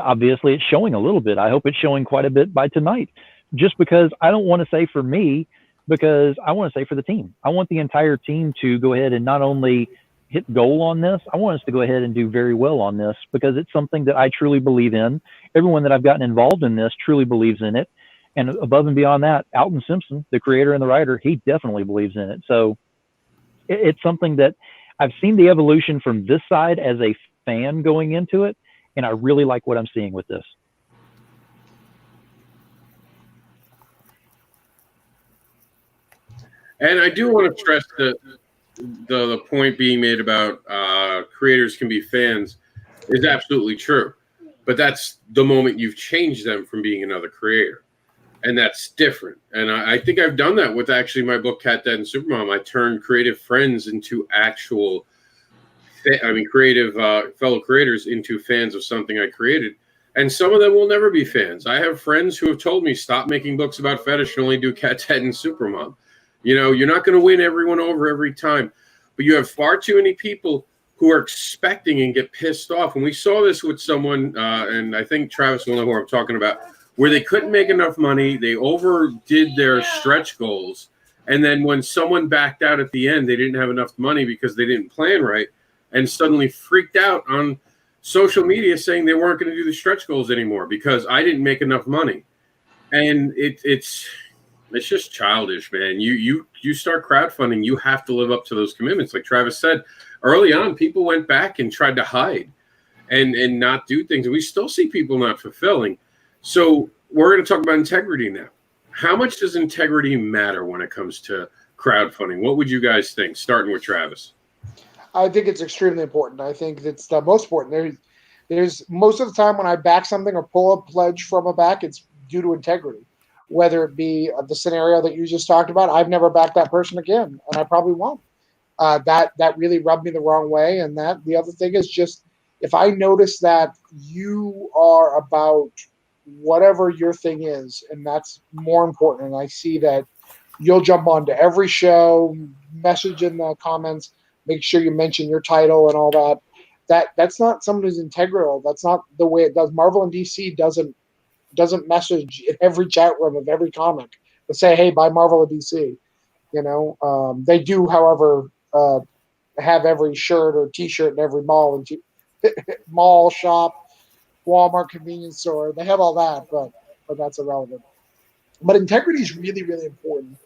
obviously it's showing a little bit. I hope it's showing quite a bit by tonight, just because I don't want to say for me, because I want to say for the team. I want the entire team to go ahead and not only hit goal on this, I want us to go ahead and do very well on this, because it's something that I truly believe in. Everyone that I've gotten involved in this truly believes in it. And above and beyond that, Alton Simpson, the creator and the writer, he definitely believes in it. So it's something that I've seen the evolution from this side as a fan going into it, and I really like what I'm seeing with this. And I do want to stress that the point being made about creators can be fans is absolutely true. But that's the moment you've changed them from being another creator. And that's different. And I think I've done that with actually my book, Cat, Dad, and Supermom. I turned creative friends into creative fellow creators into fans of something I created. And some of them will never be fans. I have friends who have told me, stop making books about fetish and only do Cat, Dad, and Supermom. You're not going to win everyone over every time. But you have far too many people who are expecting and get pissed off. And we saw this with someone, and I think Travis will know who I'm talking about, where they couldn't make enough money. They overdid their stretch goals. And then when someone backed out at the end, they didn't have enough money because they didn't plan right, and suddenly freaked out on social media saying they weren't going to do the stretch goals anymore because I didn't make enough money. And it's It's just childish, man. You start crowdfunding, you have to live up to those commitments. Like Travis said, early on, people went back and tried to hide and not do things. And we still see people not fulfilling. So we're going to talk about integrity now. How much does integrity matter when it comes to crowdfunding? What would you guys think? Starting with Travis. I think it's extremely important. I think it's the most important. There's most of the time when I back something or pull a pledge from a back, it's due to integrity. Whether it be the scenario that you just talked about, I've never backed that person again, and I probably won't. That really rubbed me the wrong way. And that the other thing is just if I notice that you are about whatever your thing is, and that's more important, and I see that you'll jump onto every show, message in the comments, make sure you mention your title and all that. That's not someone who's integral. That's not the way it does. Marvel and DC doesn't message in every chat room of every comic to say, hey, buy Marvel or DC. They do, however, have every shirt or T-shirt in every mall and mall, shop, Walmart, convenience store. They have all that, but that's irrelevant. But integrity is really, really important.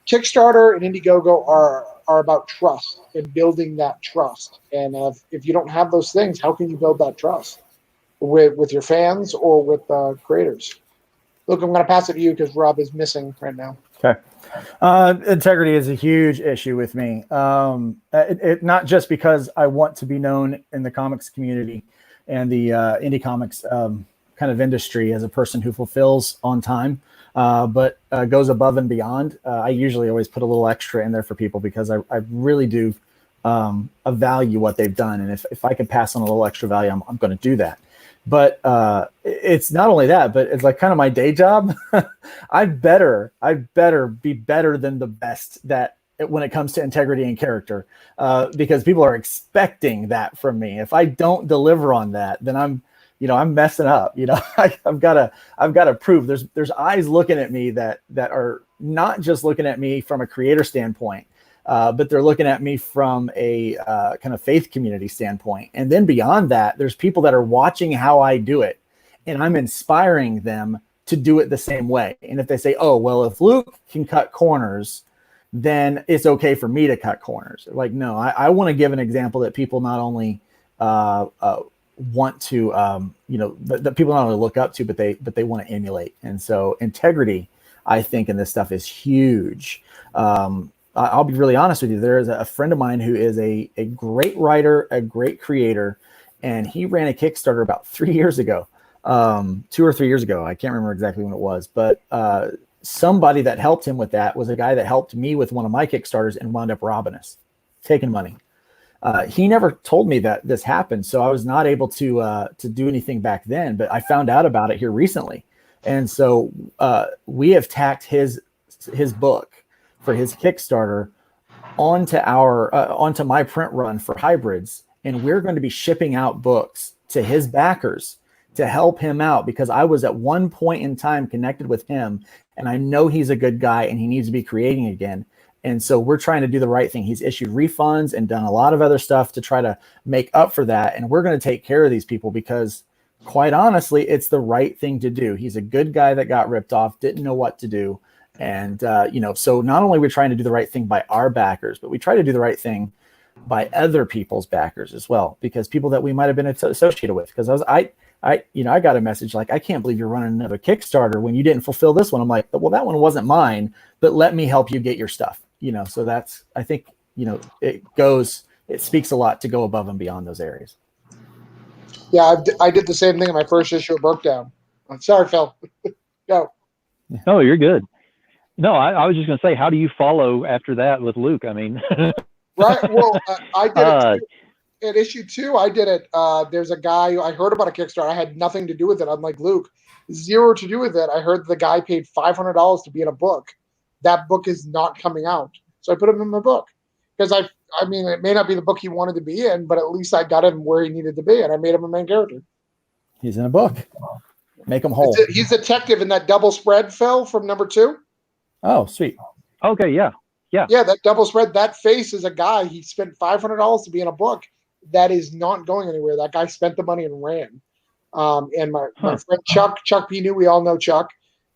Kickstarter and Indiegogo are about trust and building that trust. And if you don't have those things, how can you build that trust with your fans or with creators? Look, I'm going to pass it to you because Rob is missing right now. Okay. Integrity is a huge issue with me. Not just because I want to be known in the comics community and the indie comics kind of industry as a person who fulfills on time, but goes above and beyond. I usually always put a little extra in there for people because I really do value what they've done. And if I can pass on a little extra value, I'm going to do that. But it's not only that, but it's like kind of my day job. I better be better than the best that when it comes to integrity and character, because people are expecting that from me. If I don't deliver on that, then I'm messing up. I've got to prove there's eyes looking at me that are not just looking at me from a creator standpoint, but they're looking at me from a kind of faith community standpoint. And then beyond that, there's people that are watching how I do it, and I'm inspiring them to do it the same way. And if they say, oh, well, if Luke can cut corners, then it's okay for me to cut corners. Like, no, I want to give an example that people not only want to, that people not only look up to, but they want to emulate. And so integrity, I think, in this stuff is huge. I'll be really honest with you. There is a friend of mine who is a great writer, a great creator, and he ran a Kickstarter about 3 years ago, 2 or 3 years ago. I can't remember exactly when it was, but somebody that helped him with that was a guy that helped me with one of my Kickstarters and wound up robbing us, taking money. He never told me that this happened, so I was not able to do anything back then, but I found out about it here recently. And so we have tacked his book for his Kickstarter onto my print run for Hybrids, and we're going to be shipping out books to his backers to help him out, because I was at one point in time connected with him, and I know he's a good guy and he needs to be creating again. And so we're trying to do the right thing. He's issued refunds and done a lot of other stuff to try to make up for that. And we're going to take care of these people because, quite honestly, it's the right thing to do. He's a good guy that got ripped off, didn't know what to do. And, so not only are we trying to do the right thing by our backers, but we try to do the right thing by other people's backers as well, because people that we might have been associated with. Because I got a message like, I can't believe you're running another Kickstarter when you didn't fulfill this one. I'm like, well, that one wasn't mine, but let me help you get your stuff. So that's, I think, it speaks a lot to go above and beyond those areas. Yeah, I did the same thing in my first issue of Brokedown. I'm sorry, Phil. Go. No, you're good. No, I was just going to say, how do you follow after that with Luke? I mean, right. Well, I did it at issue 2. I did it. There's a guy I heard about a Kickstarter. I had nothing to do with it. I'm like, Luke, zero to do with it. I heard the guy paid $500 to be in a book. That book is not coming out. So I put him in my book because I mean, it may not be the book he wanted to be in, but at least I got him where he needed to be, and I made him a main character. He's in a book. Make him whole. He's a detective in that double spread, Phil, from number 2. Oh, sweet. Okay, yeah. Yeah, that double spread, that face is a guy. He spent $500 to be in a book that is not going anywhere. That guy spent the money and ran. And my friend Chuck P. New, we all know Chuck.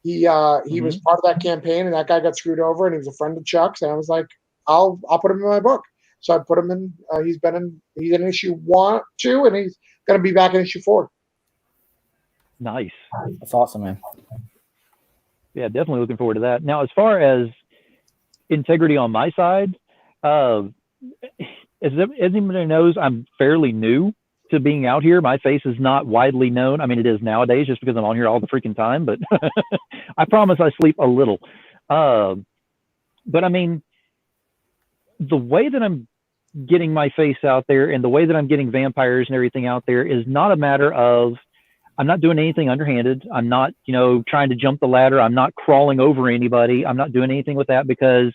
He was part of that campaign, and that guy got screwed over, and he was a friend of Chuck's, and I was like, I'll put him in my book. So I put him in. He's in issue 1, 2, and he's going to be back in issue 4. Nice. That's awesome, man. Yeah, definitely looking forward to that. Now, as far as integrity on my side, as anybody knows, I'm fairly new to being out here. My face is not widely known. I mean, it is nowadays just because I'm on here all the freaking time, but I promise I sleep a little. But I mean, the way that I'm getting my face out there and the way that I'm getting vampires and everything out there is not a matter of, I'm not doing anything underhanded. I'm not, trying to jump the ladder. I'm not crawling over anybody. I'm not doing anything with that because,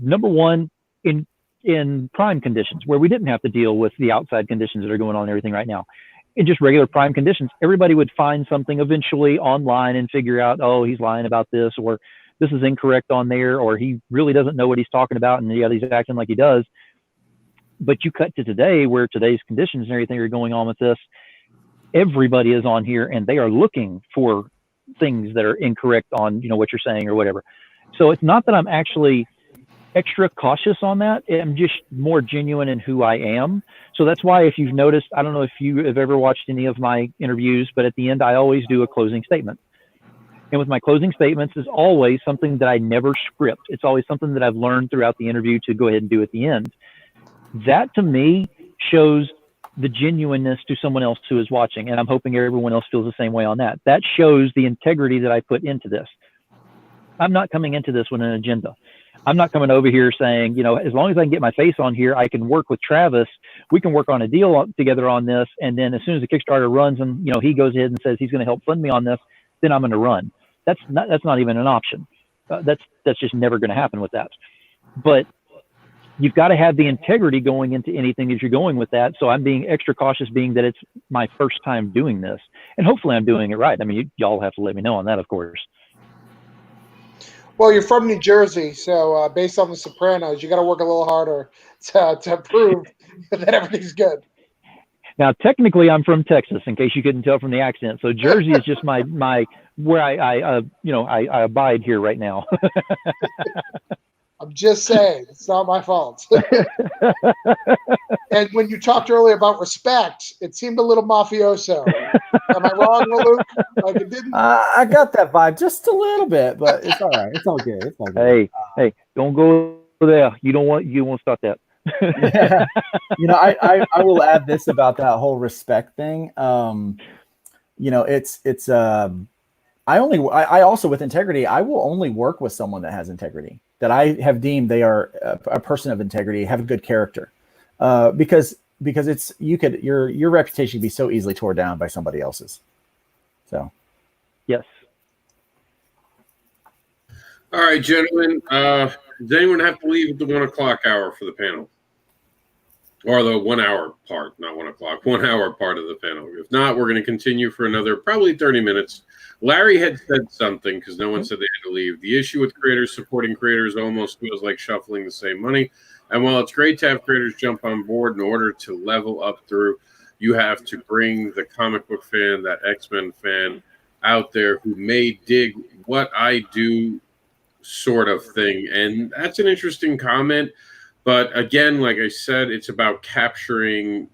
number one, in prime conditions where we didn't have to deal with the outside conditions that are going on and everything right now, in just regular prime conditions, everybody would find something eventually online and figure out, oh, he's lying about this, or this is incorrect on there, or he really doesn't know what he's talking about, and he's acting like he does. But you cut to today, where today's conditions and everything are going on with this, everybody is on here and they are looking for things that are incorrect on, what you're saying or whatever. So it's not that I'm actually extra cautious on that. I'm just more genuine in who I am. So that's why, if you've noticed, I don't know if you have ever watched any of my interviews, but at the end, I always do a closing statement. And with my closing statements is always something that I never script. It's always something that I've learned throughout the interview to go ahead and do at the end. That to me shows the genuineness to someone else who is watching. And I'm hoping everyone else feels the same way on that. That shows the integrity that I put into this. I'm not coming into this with an agenda. I'm not coming over here saying, as long as I can get my face on here, I can work with Travis. We can work on a deal together on this. And then as soon as the Kickstarter runs and, he goes ahead and says he's going to help fund me on this, then I'm going to run. That's not even an option. That's just never going to happen with that. But you've got to have the integrity going into anything that you're going with that. So I'm being extra cautious, being that it's my first time doing this. And hopefully I'm doing it right. I mean, y'all have to let me know on that, of course. Well, you're from New Jersey, so based on The Sopranos, you got to work a little harder to prove that everything's good. Now, technically, I'm from Texas, in case you couldn't tell from the accent. So Jersey is just my where I abide here right now. I'm just saying, it's not my fault. And when you talked earlier about respect, it seemed a little mafioso. Am I wrong, Luke? Like it didn't. I got that vibe just a little bit, but it's all right. It's all good. It's all good. Hey, don't go there. You won't start that. Yeah. I will add this about that whole respect thing. It's I also, with integrity, I will only work with someone that has integrity, that I have deemed they are a person of integrity, have a good character, because it's your reputation can be so easily torn down by somebody else's. So, yes. All right, gentlemen. Does anyone have to leave at the 1 o'clock hour for the panel? Or the 1 hour part, not 1 o'clock, 1 hour part of the panel. If not, we're going to continue for another probably 30 minutes. Larry had said something because no one said they had to leave. The issue with creators supporting creators almost feels like shuffling the same money. And while it's great to have creators jump on board, in order to level up through, you have to bring the comic book fan, that X-Men fan out there who may dig what I do sort of thing. And that's an interesting comment. But again, like I said, it's about capturing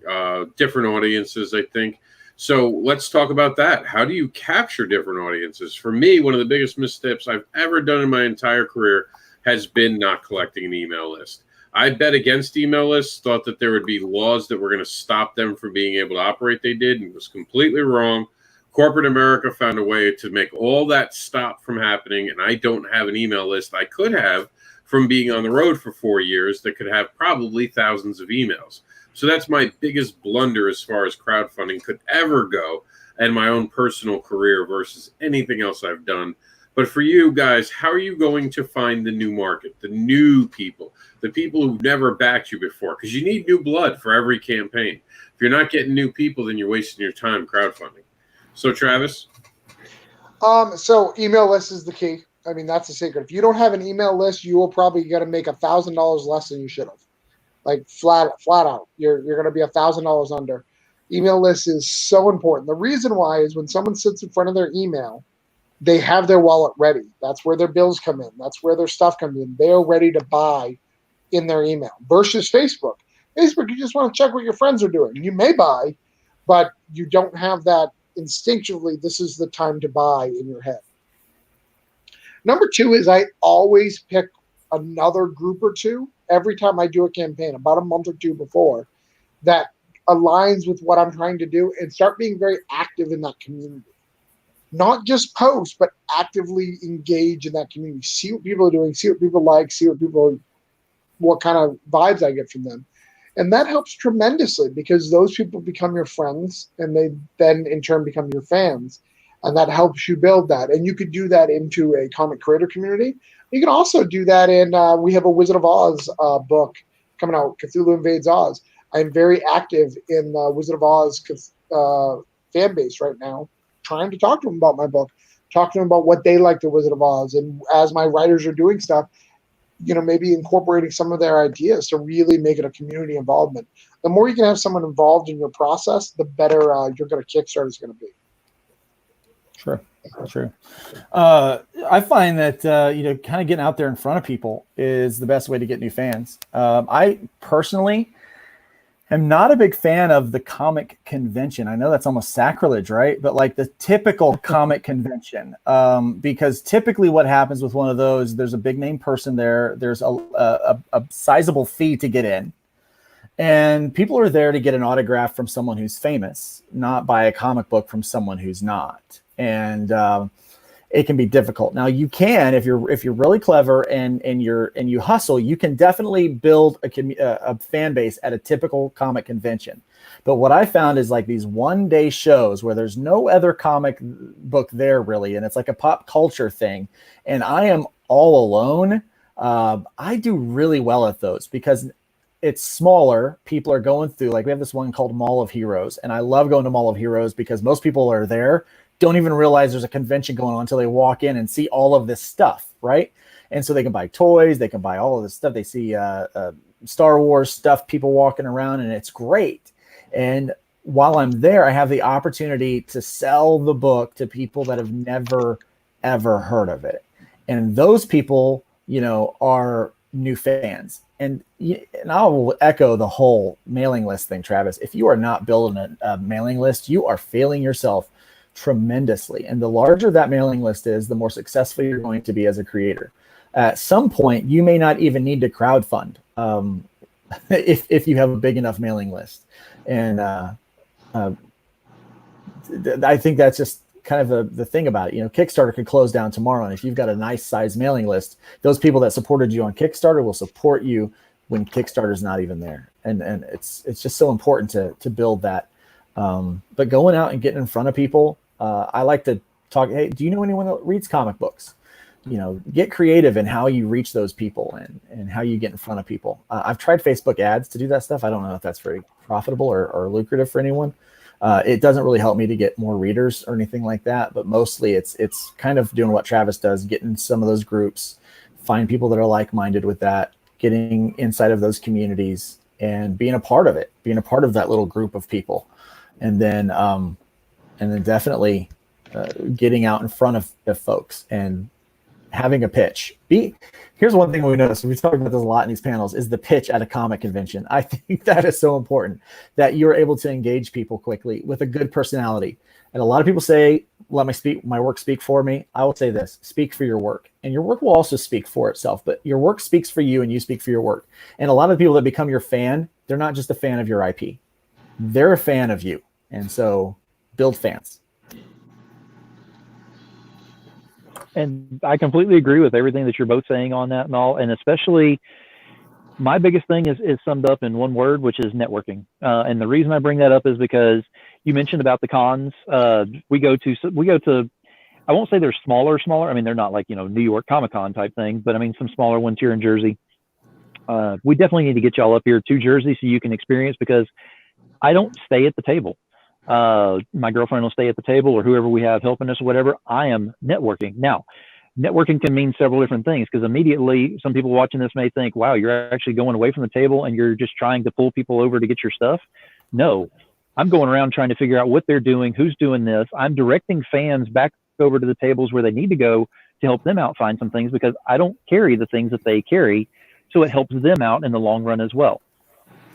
different audiences, I think. So let's talk about that. How do you capture different audiences? For me, one of the biggest missteps I've ever done in my entire career has been not collecting an email list. I bet against email lists, thought that there would be laws that were going to stop them from being able to operate. They did, and it was completely wrong. Corporate America found a way to make all that stop from happening, and I don't have an email list I could have from being on the road for 4 years that could have probably thousands of emails. So that's my biggest blunder as far as crowdfunding could ever go and my own personal career versus anything else I've done. But for you guys, how are you going to find the new market, the new people, the people who never backed you before? Because you need new blood for every campaign. If you're not getting new people, then you're wasting your time crowdfunding. So, Travis? So email list is the key. I mean, that's the secret. If you don't have an email list, you will probably get to make $1,000 less than you should have. Like flat out, you're going to be $1,000 under. Email list is so important. The reason why is when someone sits in front of their email they have their wallet ready. That's where their bills come in. That's where their stuff comes in. They're ready to buy in their email versus Facebook. Facebook, you just want to check what your friends are doing. You may buy, but you don't have that instinctively, this is the time to buy in your head. Number two is I always pick another group or two every time I do a campaign, about a month or two before, that aligns with what I'm trying to do and start being very active in that community. Not just post, but actively engage in that community. See what people are doing, see what people like, what kind of vibes I get from them. And that helps tremendously because those people become your friends and they then in turn become your fans. And that helps you build that. And you could do that into a comic creator community. You can also do that in, we have a Wizard of Oz book coming out, Cthulhu Invades Oz. I'm very active in the Wizard of Oz fan base right now, trying to talk to them about my book, talk to them about what they like the Wizard of Oz. And as my writers are doing stuff, maybe incorporating some of their ideas to really make it a community involvement. The more you can have someone involved in your process, the better your Kickstarter is going to be. Sure. I find that, kind of getting out there in front of people is the best way to get new fans. I personally am not a big fan of the comic convention. I know that's almost sacrilege, right? But like the typical comic convention, because typically what happens with one of those, there's a big name person there. There's a sizable fee to get in. And people are there to get an autograph from someone who's famous, not buy a comic book from someone who's not. And it can be difficult. Now you can, if you're really clever and you hustle, you can definitely build a fan base at a typical comic convention. But what I found is like these one-day shows where there's no other comic book there really, and it's like a pop culture thing, and I am all alone. I do really well at those because it's smaller. People are going through, like we have this one called Mall of Heroes, and I love going to Mall of Heroes because most people are there don't even realize there's a convention going on until they walk in and see all of this stuff, right? And so they can buy toys, they can buy all of this stuff. They see Star Wars stuff, people walking around, and it's great. And while I'm there, I have the opportunity to sell the book to people that have never, ever heard of it. And those people, are new fans. And I will echo the whole mailing list thing, Travis. If you are not building a mailing list, you are failing yourself tremendously. And the larger that mailing list is, the more successful you're going to be as a creator. At some point, you may not even need to crowdfund if you have a big enough mailing list. And I think that's just kind of the thing about it. Kickstarter could close down tomorrow. And if you've got a nice size mailing list, those people that supported you on Kickstarter will support you when Kickstarter's not even there. And it's just so important to build that. But going out and getting in front of people, I like to talk, hey, do you know anyone that reads comic books? Get creative in how you reach those people and how you get in front of people. I've tried Facebook ads to do that stuff. I don't know if that's very profitable or lucrative for anyone. It doesn't really help me to get more readers or anything like that, but mostly it's kind of doing what Travis does, getting some of those groups, find people that are like-minded with that, getting inside of those communities and being a part of it, being a part of that little group of people. And then definitely getting out in front of folks and having a pitch. Here's one thing we noticed, we talk about this a lot in these panels, is the pitch at a comic convention. I think that is so important, that you're able to engage people quickly with a good personality. And a lot of people say, let my work speak for me. I will say this, speak for your work. And your work will also speak for itself, but your work speaks for you and you speak for your work. And a lot of people that become your fan, they're not just a fan of your IP. They're a fan of you. And so build fans. And I completely agree with everything that you're both saying on that and all. And especially my biggest thing is summed up in one word, which is networking. And the reason I bring that up is because you mentioned about the cons. We go to, I won't say they're smaller. I mean, they're not like, New York Comic Con type thing, but I mean, some smaller ones here in Jersey. We definitely need to get y'all up here to Jersey so you can experience, because I don't stay at the table. My girlfriend will stay at the table, or whoever we have helping us or whatever. I am networking. Now, networking can mean several different things, because immediately some people watching this may think, wow, you're actually going away from the table and you're just trying to pull people over to get your stuff. No, I'm going around trying to figure out what they're doing, who's doing this. I'm directing fans back over to the tables where they need to go to help them out find some things, because I don't carry the things that they carry. So it helps them out in the long run as well.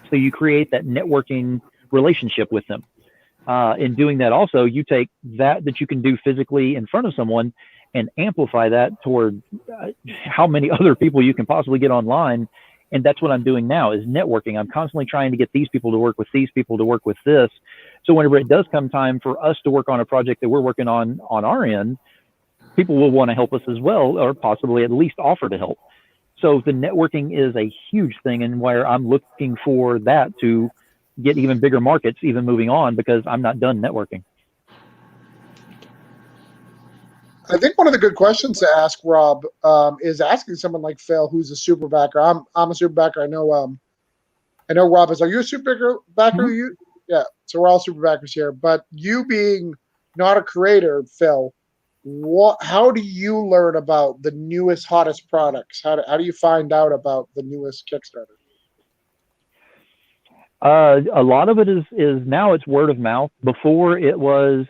So you create that networking relationship with them. In doing that also, you take that you can do physically in front of someone and amplify that toward how many other people you can possibly get online. And that's what I'm doing now, is networking. I'm constantly trying to get these people to work with these people to work with this. So whenever it does come time for us to work on a project that we're working on our end, people will want to help us as well, or possibly at least offer to help. So the networking is a huge thing, and where I'm looking for that to get even bigger markets, even moving on, because I'm not done networking. I think one of the good questions to ask, Rob, is asking someone like Phil, who's a super backer. I'm a super backer. I know Rob is. Are you a super backer? Mm-hmm. You? Yeah. So we're all super backers here. But you being not a creator, Phil, how do you learn about the newest, hottest products? How do you find out about the newest Kickstarter? A lot of it is now it's word of mouth. Before it was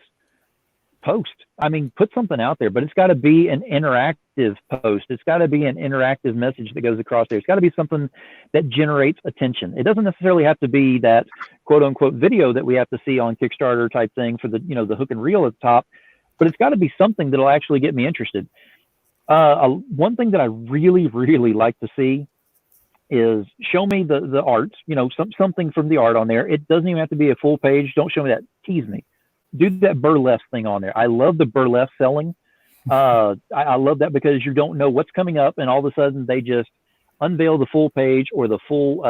post. I mean, put something out there, but it's got to be an interactive post. It's got to be an interactive message that goes across there. It's got to be something that generates attention. It doesn't necessarily have to be that quote unquote video that we have to see on Kickstarter type thing for the, the hook and reel at the top, but it's got to be something that'll actually get me interested. One thing that I really, really like to see is show me the art, something from the art on there. It doesn't even have to be a full page. Don't show me that. Tease me. Do that burlesque thing on there. I love the burlesque selling. I love that, because you don't know what's coming up, and all of a sudden they just unveil the full page or the full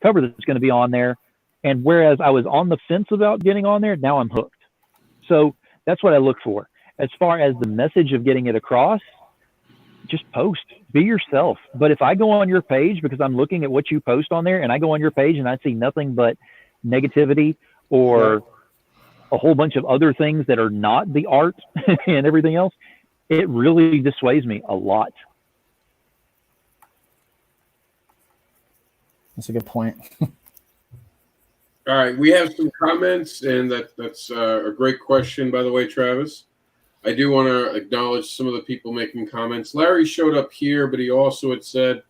cover that's going to be on there. And whereas I was on the fence about getting on there, now I'm hooked. So that's what I look for. As far as the message of getting it across, just post, be yourself. But if I go on your page because I'm looking at what you post on there, and I go on your page and I see nothing but negativity or a whole bunch of other things that are not the art and everything else, it really dissuades me a lot. That's a good point. All right, we have some comments, and that's a great question, by the way, Travis. I do want to acknowledge some of the people making comments. Larry showed up here, but he also had said,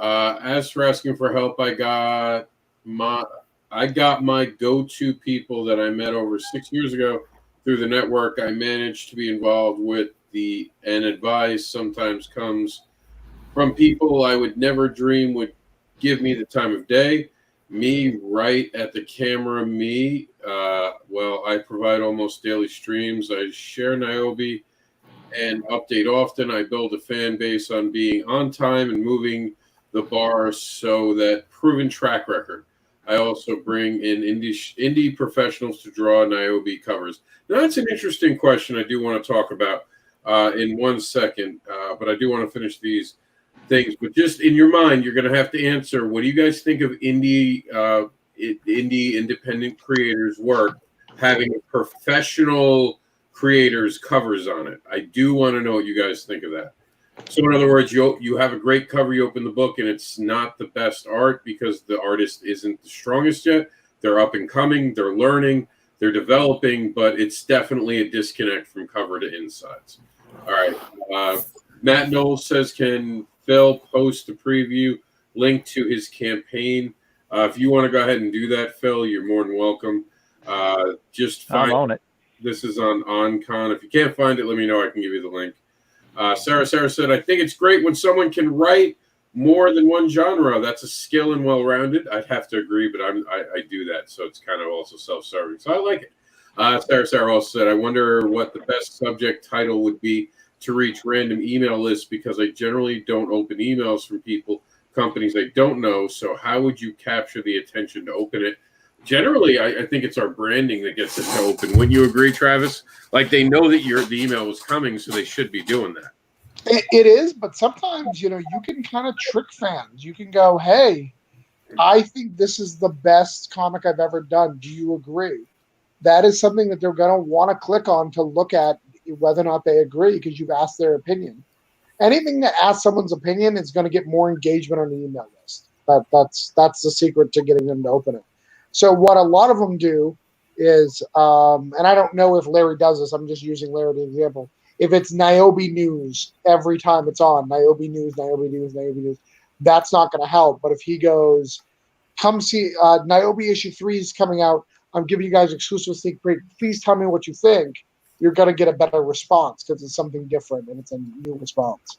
as for asking for help, I got my go-to people that I met over 6 years ago through the network. I managed to be involved with and advice sometimes comes from people I would never dream would give me the time of day. Me, right at the camera, me. Well, I provide almost daily streams. I share Niobe and update often. I build a fan base on being on time and moving the bar, so that proven track record. I also bring in indie professionals to draw Niobe covers. Now, that's an interesting question I do want to talk about in 1 second, but I do want to finish these things. But just in your mind, you're going to have to answer, what do you guys think of indie independent creators' work having professional creators' covers on it? I do want to know what you guys think of that. So in other words, you have a great cover, you open the book, and it's not the best art because the artist isn't the strongest yet. They're up and coming, they're learning, they're developing, but it's definitely a disconnect from cover to insides. All right. Matt Knowles says, can Phil post a preview link to his campaign? If you want to go ahead and do that, Phil, you're more than welcome. Just find I'm on it. This is on OnCon. If you can't find it, let me know. I can give you the link. Sarah said, I think it's great when someone can write more than one genre. That's a skill and well-rounded. I'd have to agree, but I do that, so it's kind of also self-serving. So I like it. Sarah also said, I wonder what the best subject title would be to reach random email lists, because I generally don't open emails from companies I don't know. So how would you capture the attention to open it? Generally, I think it's our branding that gets it to open. Wouldn't you agree, Travis? Like, they know that the email was coming, so they should be doing that. It is, but sometimes, you can kind of trick fans. You can go, hey, I think this is the best comic I've ever done. Do you agree? That is something that they're going to want to click on to look at whether or not they agree, because you've asked their opinion. Anything that asks someone's opinion is going to get more engagement on the email list. That's the secret to getting them to open it. So what a lot of them do is, and I don't know if Larry does this. I'm just using Larry as an example. If it's Niobe news every time it's on, Niobe news, Niobe news, Niobe news, that's not going to help. But if he goes, come see Niobe issue 3 is coming out. I'm giving you guys exclusive sneak peek. Please tell me what you think. You're going to get a better response because it's something different and it's a new response.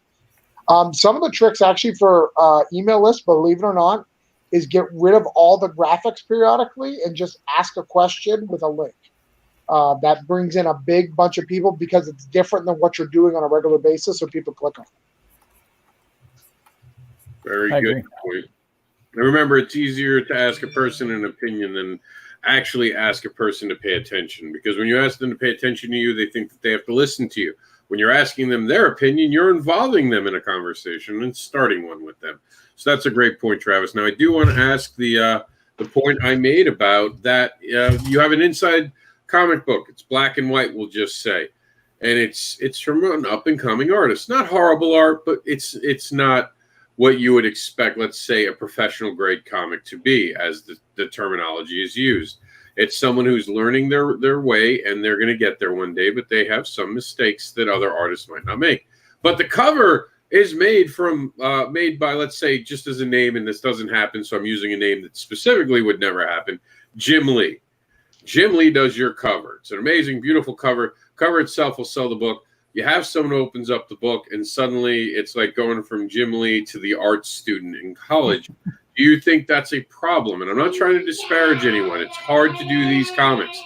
Some of the tricks actually for email lists, believe it or not, is get rid of all the graphics periodically and just ask a question with a link. That brings in a big bunch of people because it's different than what you're doing on a regular basis, so people click on it. Very good point. And remember, it's easier to ask a person an opinion than actually ask a person to pay attention, because when you ask them to pay attention to you, they think that they have to listen to you. When you're asking them their opinion, you're involving them in a conversation and starting one with them. So that's a great point, Travis. Now, I do want to ask the point I made about that. You have an inside comic book. It's black and white, we'll just say. And it's from an up-and-coming artist. Not horrible art, but it's not what you would expect, let's say, a professional grade comic to be, as the terminology is used. It's someone who's learning their way, and they're going to get there one day, but they have some mistakes that other artists might not make. But the cover is made by, let's say, just as a name, and this doesn't happen, so I'm using a name that specifically would never happen, Jim Lee. Jim Lee does your cover. It's an amazing, beautiful cover. Cover itself will sell the book. You have someone who opens up the book, and suddenly it's like going from Jim Lee to the art student in college. Do you think that's a problem? And I'm not trying to disparage anyone. It's hard to do these comics.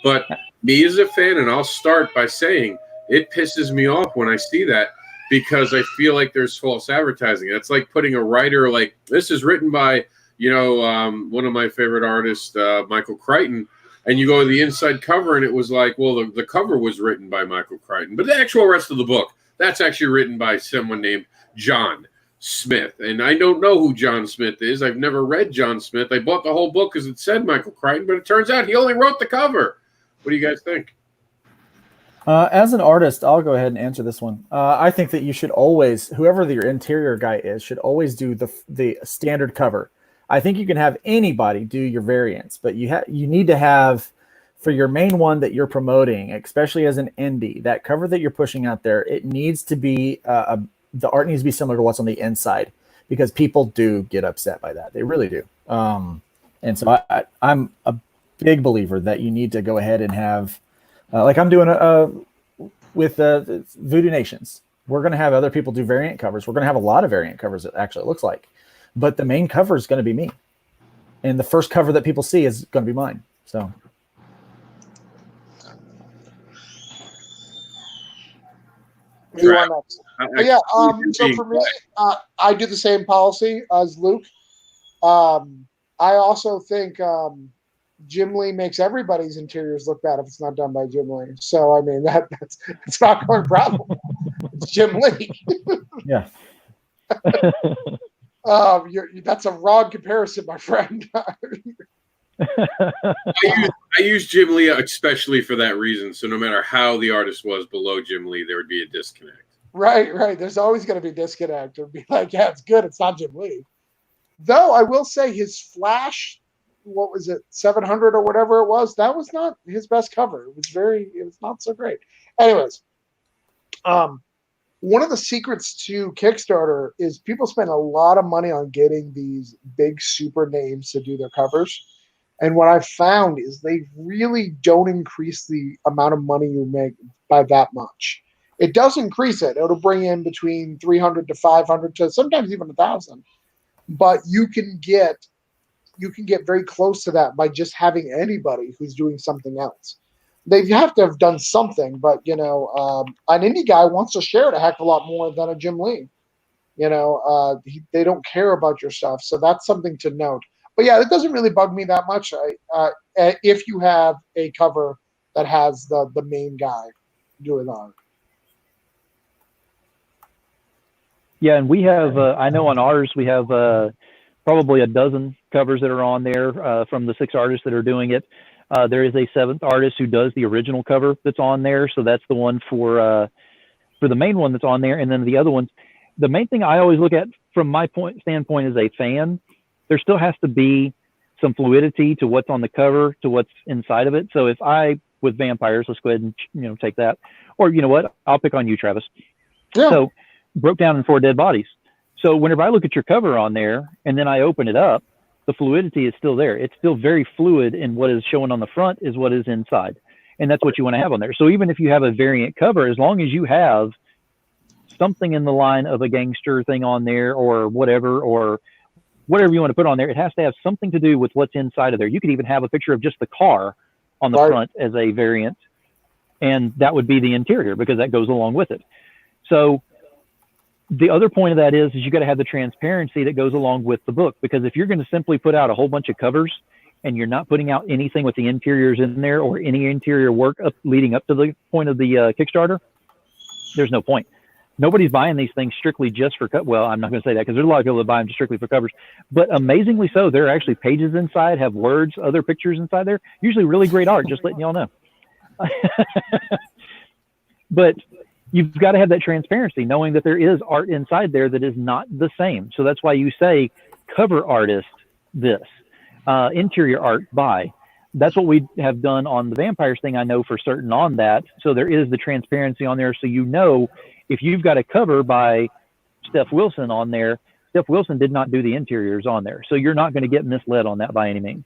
But me as a fan, and I'll start by saying, it pisses me off when I see that, because I feel like there's false advertising. It's like putting a writer, like, this is written by, one of my favorite artists, Michael Crichton, and you go to the inside cover, and it was like, well, the cover was written by Michael Crichton, but the actual rest of the book, that's actually written by someone named John Smith. And I don't know who John Smith is. I've never read John Smith. I bought the whole book because it said Michael Crichton, but it turns out he only wrote the cover. What do you guys think? As an artist, I'll go ahead and answer this one. I think that you should always, whoever your interior guy is, should always do the standard cover. I think you can have anybody do your variants, but you need to have, for your main one that you're promoting, especially as an indie, that cover that you're pushing out there, it needs to be the art needs to be similar to what's on the inside, because people do get upset by that. They really do. And so I'm a big believer that you need to go ahead and have, like I'm doing with Voodoo Nations. We're going to have other people do variant covers. We're going to have a lot of variant covers, it actually looks like. But the main cover is going to be me. And the first cover that people see is going to be mine. So. You are next. So for me, I do the same policy as Luke. I also think Jim Lee makes everybody's interiors look bad if it's not done by Jim Lee. So, I mean, that's not going to be a problem. It's Jim Lee. Yeah. That's a wrong comparison, my friend. I use Jim Lee especially for that reason. So no matter how the artist was below Jim Lee, there would be a disconnect. Right. There's always going to be a disconnect. It'd be like, yeah, it's good. It's not Jim Lee. Though I will say his Flash, what was it, 700 or whatever it was, that was not his best cover. It was not so great. Anyways, one of the secrets to Kickstarter is people spend a lot of money on getting these big super names to do their covers. And what I've found is they really don't increase the amount of money you make by that much. It does increase it. It'll bring in between 300 to 500 to sometimes even 1,000. But you can get very close to that by just having anybody who's doing something else. They have to have done something, but an indie guy wants to share it a heck of a lot more than a Jim Lee. They don't care about your stuff, so that's something to note. But yeah, it doesn't really bug me that much. If you have a cover that has the main guy doing art. Yeah, and we have. I know on ours we have probably a dozen covers that are on there from the 6 artists that are doing it. There is a 7th artist who does the original cover that's on there, so that's the one for the main one that's on there. And then the other ones, the main thing I always look at from my standpoint as a fan, there still has to be some fluidity to what's on the cover to what's inside of it. So if with vampires, let's go ahead and take that, or you know what, I'll pick on you, Travis. Yeah. So broke down in 4 dead bodies. So whenever I look at your cover on there and then I open it up, the fluidity is still there. It's still very fluid, and what is showing on the front is what is inside. And that's what you want to have on there. So even if you have a variant cover, as long as you have something in the line of a gangster thing on there or whatever you want to put on there, it has to have something to do with what's inside of there. You could even have a picture of just the car on the front as a variant, and that would be the interior because that goes along with it. So the other point of that is you got to have the transparency that goes along with the book, because if you're going to simply put out a whole bunch of covers and you're not putting out anything with the interiors in there or any interior work leading up to the point of the Kickstarter, there's no point. Nobody's buying these things strictly just for well, I'm not going to say that because there's a lot of people that buy them just strictly for covers, but amazingly so, there are actually pages inside, have words, other pictures inside there, usually really great art, just letting y'all know. But you've got to have that transparency, knowing that there is art inside there that is not the same. So that's why you say cover artist this, interior art by. That's what we have done on the vampires thing, I know for certain on that. So there is the transparency on there. So you know, if you've got a cover by Steph Wilson on there, Steph Wilson did not do the interiors on there. So you're not going to get misled on that by any means.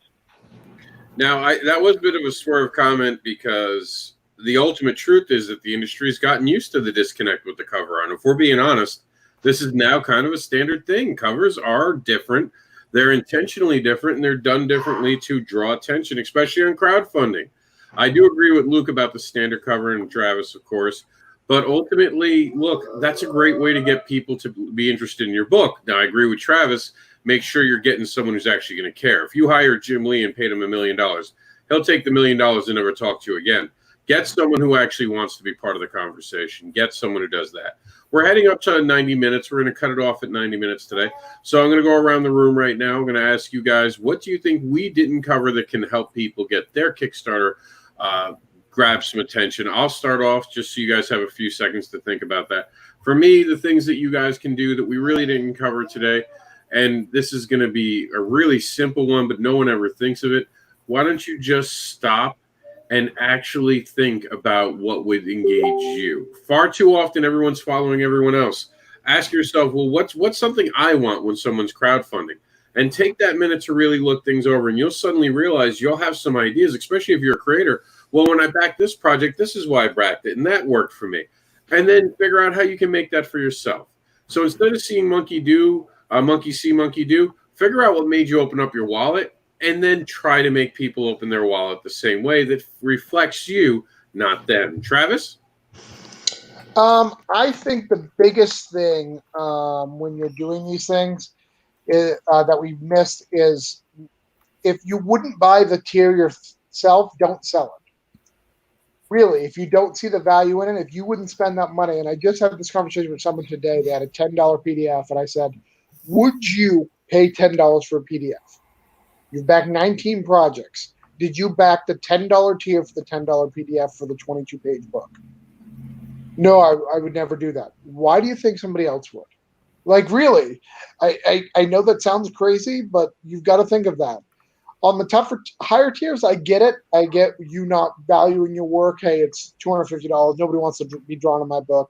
Now, that was a bit of a swerve comment because the ultimate truth is that the industry's gotten used to the disconnect with the cover art. If we're being honest, this is now kind of a standard thing. Covers are different. They're intentionally different, and they're done differently to draw attention, especially on crowdfunding. I do agree with Luke about the standard cover and Travis, of course. But ultimately, look, that's a great way to get people to be interested in your book. Now, I agree with Travis. Make sure you're getting someone who's actually going to care. If you hire Jim Lee and paid him $1 million, he'll take the $1 million and never talk to you again. Get someone who actually wants to be part of the conversation. Get someone who does that. We're heading up to 90 minutes. We're going to cut it off at 90 minutes today. So I'm going to go around the room right now. I'm going to ask you guys, what do you think we didn't cover that can help people get their Kickstarter grab some attention? I'll start off just so you guys have a few seconds to think about that. For me, the things that you guys can do that we really didn't cover today, and this is going to be a really simple one, but no one ever thinks of it. Why don't you just stop and actually think about what would engage you? Far too often, everyone's following everyone else. Ask yourself, well, what's something I want when someone's crowdfunding? And take that minute to really look things over, and you'll suddenly realize you'll have some ideas, especially if you're a creator. Well, when I backed this project, this is why I backed it, and that worked for me. And then figure out how you can make that for yourself. So instead of seeing monkey see, monkey do, figure out what made you open up your wallet, and then try to make people open their wallet the same way that reflects you, not them. Travis? I think the biggest thing when you're doing these things that we've missed is if you wouldn't buy the tier yourself, don't sell it. Really, if you don't see the value in it, if you wouldn't spend that money, and I just had this conversation with someone today, they had a $10 PDF, and I said, would you pay $10 for a PDF? You've backed 19 projects. Did you back the $10 tier for the $10 PDF for the 22-page book? No, I would never do that. Why do you think somebody else would? Like, really, I know that sounds crazy, but you've got to think of that. On the tougher, higher tiers, I get it. I get you not valuing your work. Hey, it's $250. Nobody wants to be drawn in my book.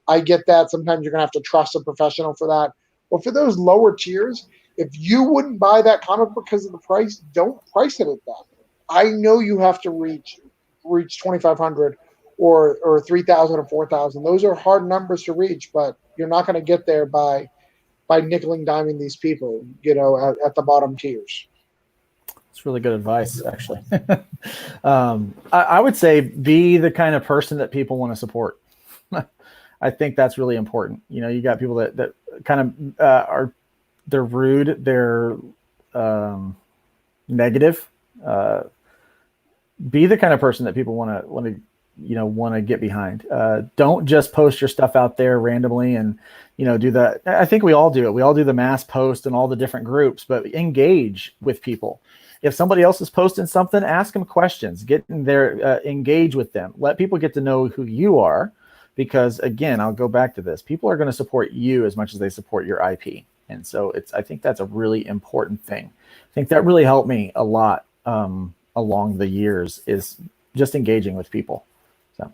I get that. Sometimes you're going to have to trust a professional for that. But for those lower tiers, if you wouldn't buy that comic book because of the price, don't price it at that. I know you have to reach $2,500 or $3,000 or $4,000. Those are hard numbers to reach, but you're not going to get there by nickel and diming these people, at the bottom tiers. It's really good advice, actually. I would say be the kind of person that people want to support. I think that's really important. You got people that kind of they're rude, they're negative. Be the kind of person that people want to get behind. Don't just post your stuff out there randomly and do that. I think we all do it. We all do the mass post and all the different groups, but engage with people. If somebody else is posting something, ask them questions, get in there, engage with them, let people get to know who you are. Because again, I'll go back to this. People are going to support you as much as they support your IP. And so I think that's a really important thing. I think that really helped me a lot along the years, is just engaging with people. So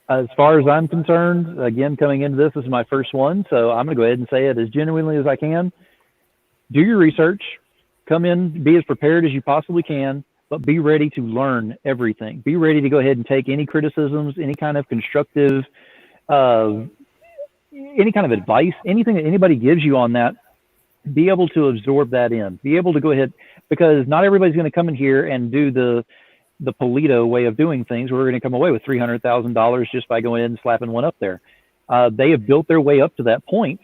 as far as I'm concerned, again, coming into this is my first one, so I'm going to go ahead and say it as genuinely as I can. Do your research, come in, be as prepared as you possibly can, but be ready to learn everything. Be ready to go ahead and take any criticisms, any kind of constructive, any kind of advice, anything that anybody gives you on that. Be able to absorb that in. Be able to go ahead, because not everybody's going to come in here and do the Polito way of doing things. We're going to come away with $300,000 just by going in and slapping one up there. They have built their way up to that point,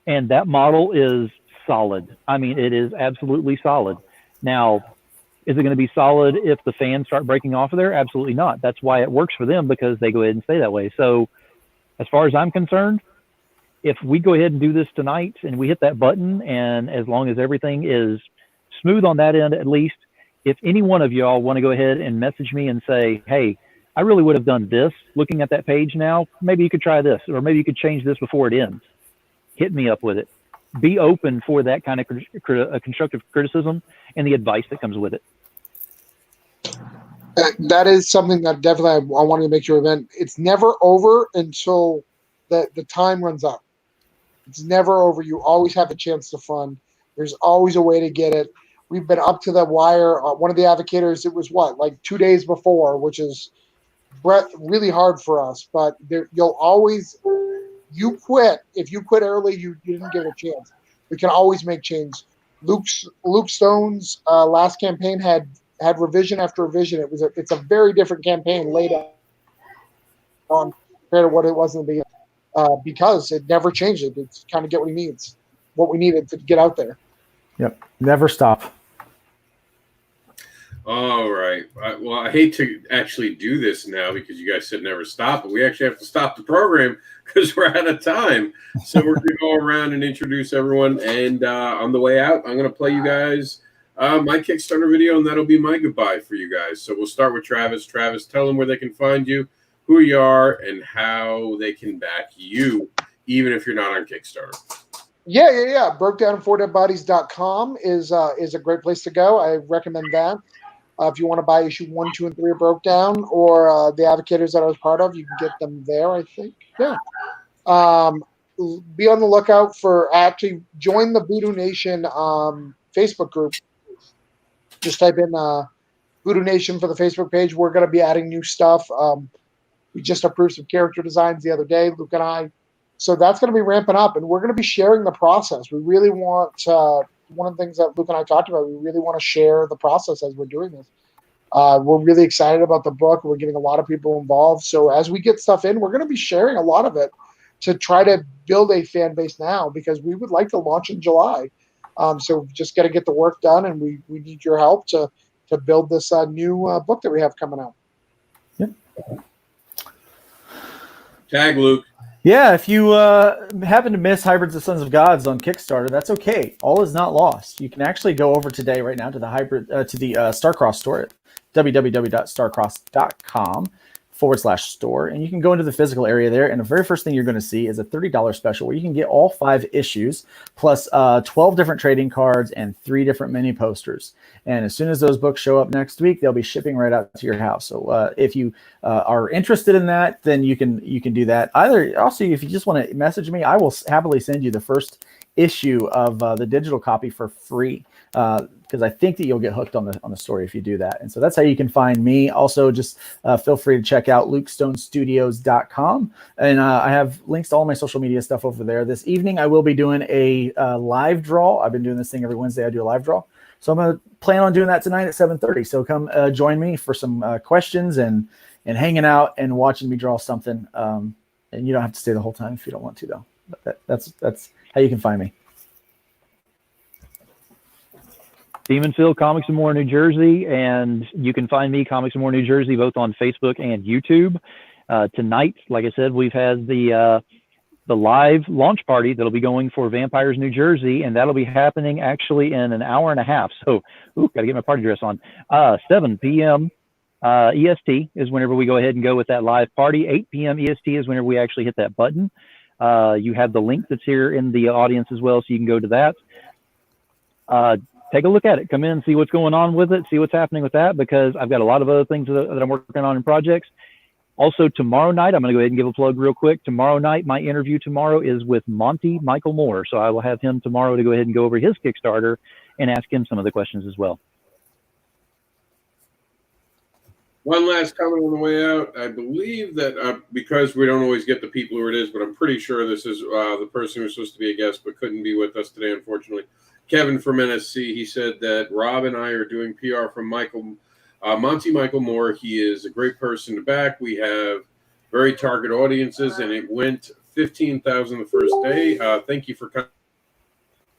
and that model is solid. I mean, it is absolutely solid. Now, is it going to be solid if the fans start breaking off of there? Absolutely not. That's why it works for them, because they go ahead and stay that way. So as far as I'm concerned, if we go ahead and do this tonight and we hit that button, and as long as everything is smooth on that end, at least, if any one of y'all want to go ahead and message me and say, hey, I really would have done this looking at that page now, maybe you could try this, or maybe you could change this before it ends. Hit me up with it. Be open for that kind of constructive criticism and the advice that comes with it. That is something that definitely I wanted to make sure of. It's never over until the time runs out. It's never over. You always have a chance to fund. There's always a way to get it. We've been up to the wire. One of the advocators, it was like 2 days before, which is really hard for us. But you'll always, you quit. If you quit early, you didn't get a chance. We can always make change. Luke Stone's last campaign had revision after revision. It's a very different campaign laid out on compared to what it was in the beginning. Because it never changed it. It's kind of get what he needs, what we needed to get out there. Yep. Never stop. All right. Well, I hate to actually do this now because you guys said never stop, but we actually have to stop the program because we're out of time. So we're going to go around and introduce everyone. And on the way out, I'm going to play you guys my Kickstarter video, and that'll be my goodbye for you guys. So we'll start with Travis. Travis, tell them where they can find you, who you are, and how they can back you, even if you're not on Kickstarter. Yeah. BrokeDown4DeadBodies.com is a great place to go. I recommend that. If you want to buy issue 1, 2, and 3 of Broke Down, or the Advocators that I was part of, you can get them there, I think. Yeah. Be on the lookout for actually join the Voodoo Nation Facebook group. Just type in Voodoo Nation for the Facebook page. We're going to be adding new stuff. We just approved some character designs the other day, Luke and I. So that's going to be ramping up, and we're going to be sharing the process. We really want one of the things that Luke and I talked about, we really want to share the process as we're doing this. We're really excited about the book. We're getting a lot of people involved. So as we get stuff in, we're going to be sharing a lot of it to try to build a fan base now, because we would like to launch in July. So we've just got to get the work done, and we need your help to build this new book that we have coming out. Yep. Tag Luke. Yeah, if you happen to miss Hybrids of Sons of Gods on Kickstarter, that's okay. All is not lost. You can actually go over today, right now, to the Starcross store at www.starcross.com/store, and you can go into the physical area there, and the very first thing you're going to see is a $30 special where you can get all 5 issues plus 12 different trading cards and 3 different mini posters. And as soon as those books show up next week, they'll be shipping right out to your house. So if you are interested in that, then you can do that. Also, if you just want to message me, I will happily send you the first issue of the digital copy for free, because I think that you'll get hooked on the story if you do that. And so that's how you can find me. Also, just feel free to check out LukeStoneStudios.com, and I have links to all my social media stuff over there. This evening, I will be doing a live draw. I've been doing this thing every Wednesday. I do a live draw, so I'm going to plan on doing that tonight at 7:30. So come join me for some questions and hanging out and watching me draw something. And you don't have to stay the whole time if you don't want to, though. But that's how you can find me. Demon Phil, Comics and More New Jersey, and you can find me, Comics and More New Jersey, both on Facebook and YouTube. Tonight, like I said, we've had the live launch party that'll be going for Vampires New Jersey, and that'll be happening actually in an hour and a half. So, gotta get my party dress on. 7 p.m. EST is whenever we go ahead and go with that live party. 8 p.m. EST is whenever we actually hit that button. You have the link that's here in the audience as well, so you can go to that. Take a look at it. Come in, see what's going on with it, see what's happening with that, because I've got a lot of other things that I'm working on in projects. Also, tomorrow night, I'm going to go ahead and give a plug real quick. Tomorrow night, my interview tomorrow is with Monty Michael Moore. So I will have him tomorrow to go ahead and go over his Kickstarter and ask him some of the questions as well. One last comment on the way out. I believe that because we don't always get the people who it is, but I'm pretty sure this is the person who's supposed to be a guest but couldn't be with us today, unfortunately. Kevin from NSC, he said that Rob and I are doing PR from Monty Michael Moore. He is a great person to back. We have very target audiences, and it went 15,000 the first day. Thank you for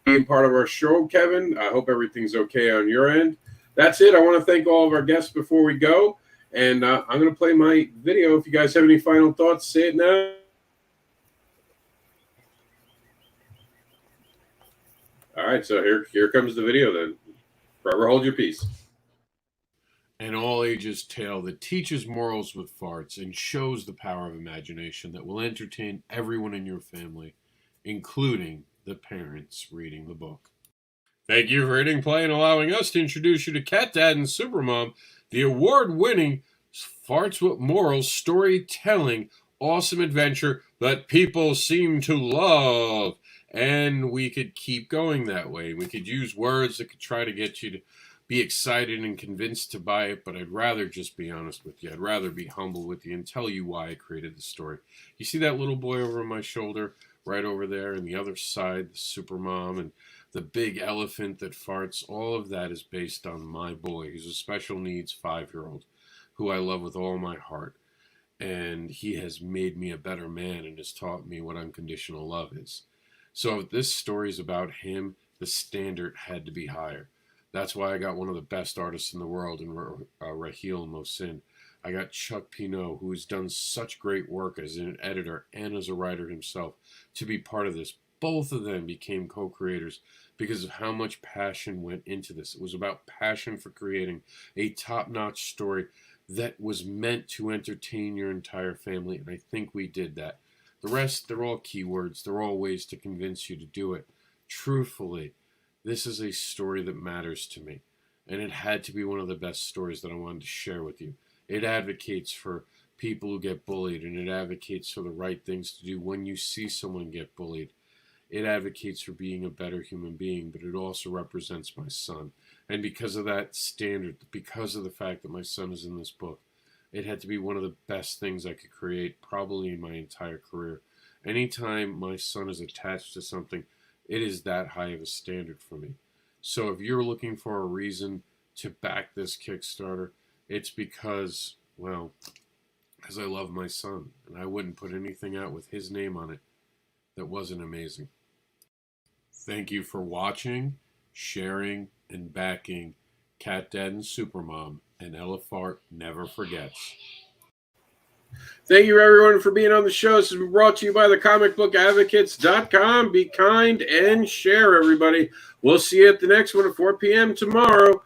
being part of our show, Kevin. I hope everything's okay on your end. That's it. I want to thank all of our guests before we go, and I'm going to play my video. If you guys have any final thoughts, say it now. All right, so here comes the video then. Forever hold your peace. An all-ages tale that teaches morals with farts and shows the power of imagination that will entertain everyone in your family, including the parents reading the book. Thank you for hitting play and allowing us to introduce you to Cat Dad and Supermom, the award-winning Farts with Morals storytelling awesome adventure that people seem to love. And we could keep going that way. We could use words that could try to get you to be excited and convinced to buy it, but I'd rather just be honest with you. I'd rather be humble with you and tell you why I created the story. You see that little boy over my shoulder, right over there, and the other side, the Supermom, and the big elephant that farts? All of that is based on my boy. He's a special needs 5-year-old who I love with all my heart. And he has made me a better man and has taught me what unconditional love is. So if this story is about him, the standard had to be higher. That's why I got one of the best artists in the world in Raheel Mohsin. I got Chuck Pinault, who has done such great work as an editor and as a writer himself, to be part of this. Both of them became co-creators because of how much passion went into this. It was about passion for creating a top-notch story that was meant to entertain your entire family, and I think we did that. The rest, they're all keywords. They're all ways to convince you to do it. Truthfully, this is a story that matters to me, and it had to be one of the best stories that I wanted to share with you. It advocates for people who get bullied, and it advocates for the right things to do when you see someone get bullied. It advocates for being a better human being, but it also represents my son. And because of that standard, because of the fact that my son is in this book, it had to be one of the best things I could create, probably in my entire career. Anytime my son is attached to something, it is that high of a standard for me. So if you're looking for a reason to back this Kickstarter, it's because, well, because I love my son, and I wouldn't put anything out with his name on it that wasn't amazing. Thank you for watching, sharing, and backing Cat Dad and Supermom, and Ella Fart never forgets. Thank you, everyone, for being on the show. This has been brought to you by thecomicbookadvocates.com. Be kind and share, everybody. We'll see you at the next one at 4 p.m. tomorrow.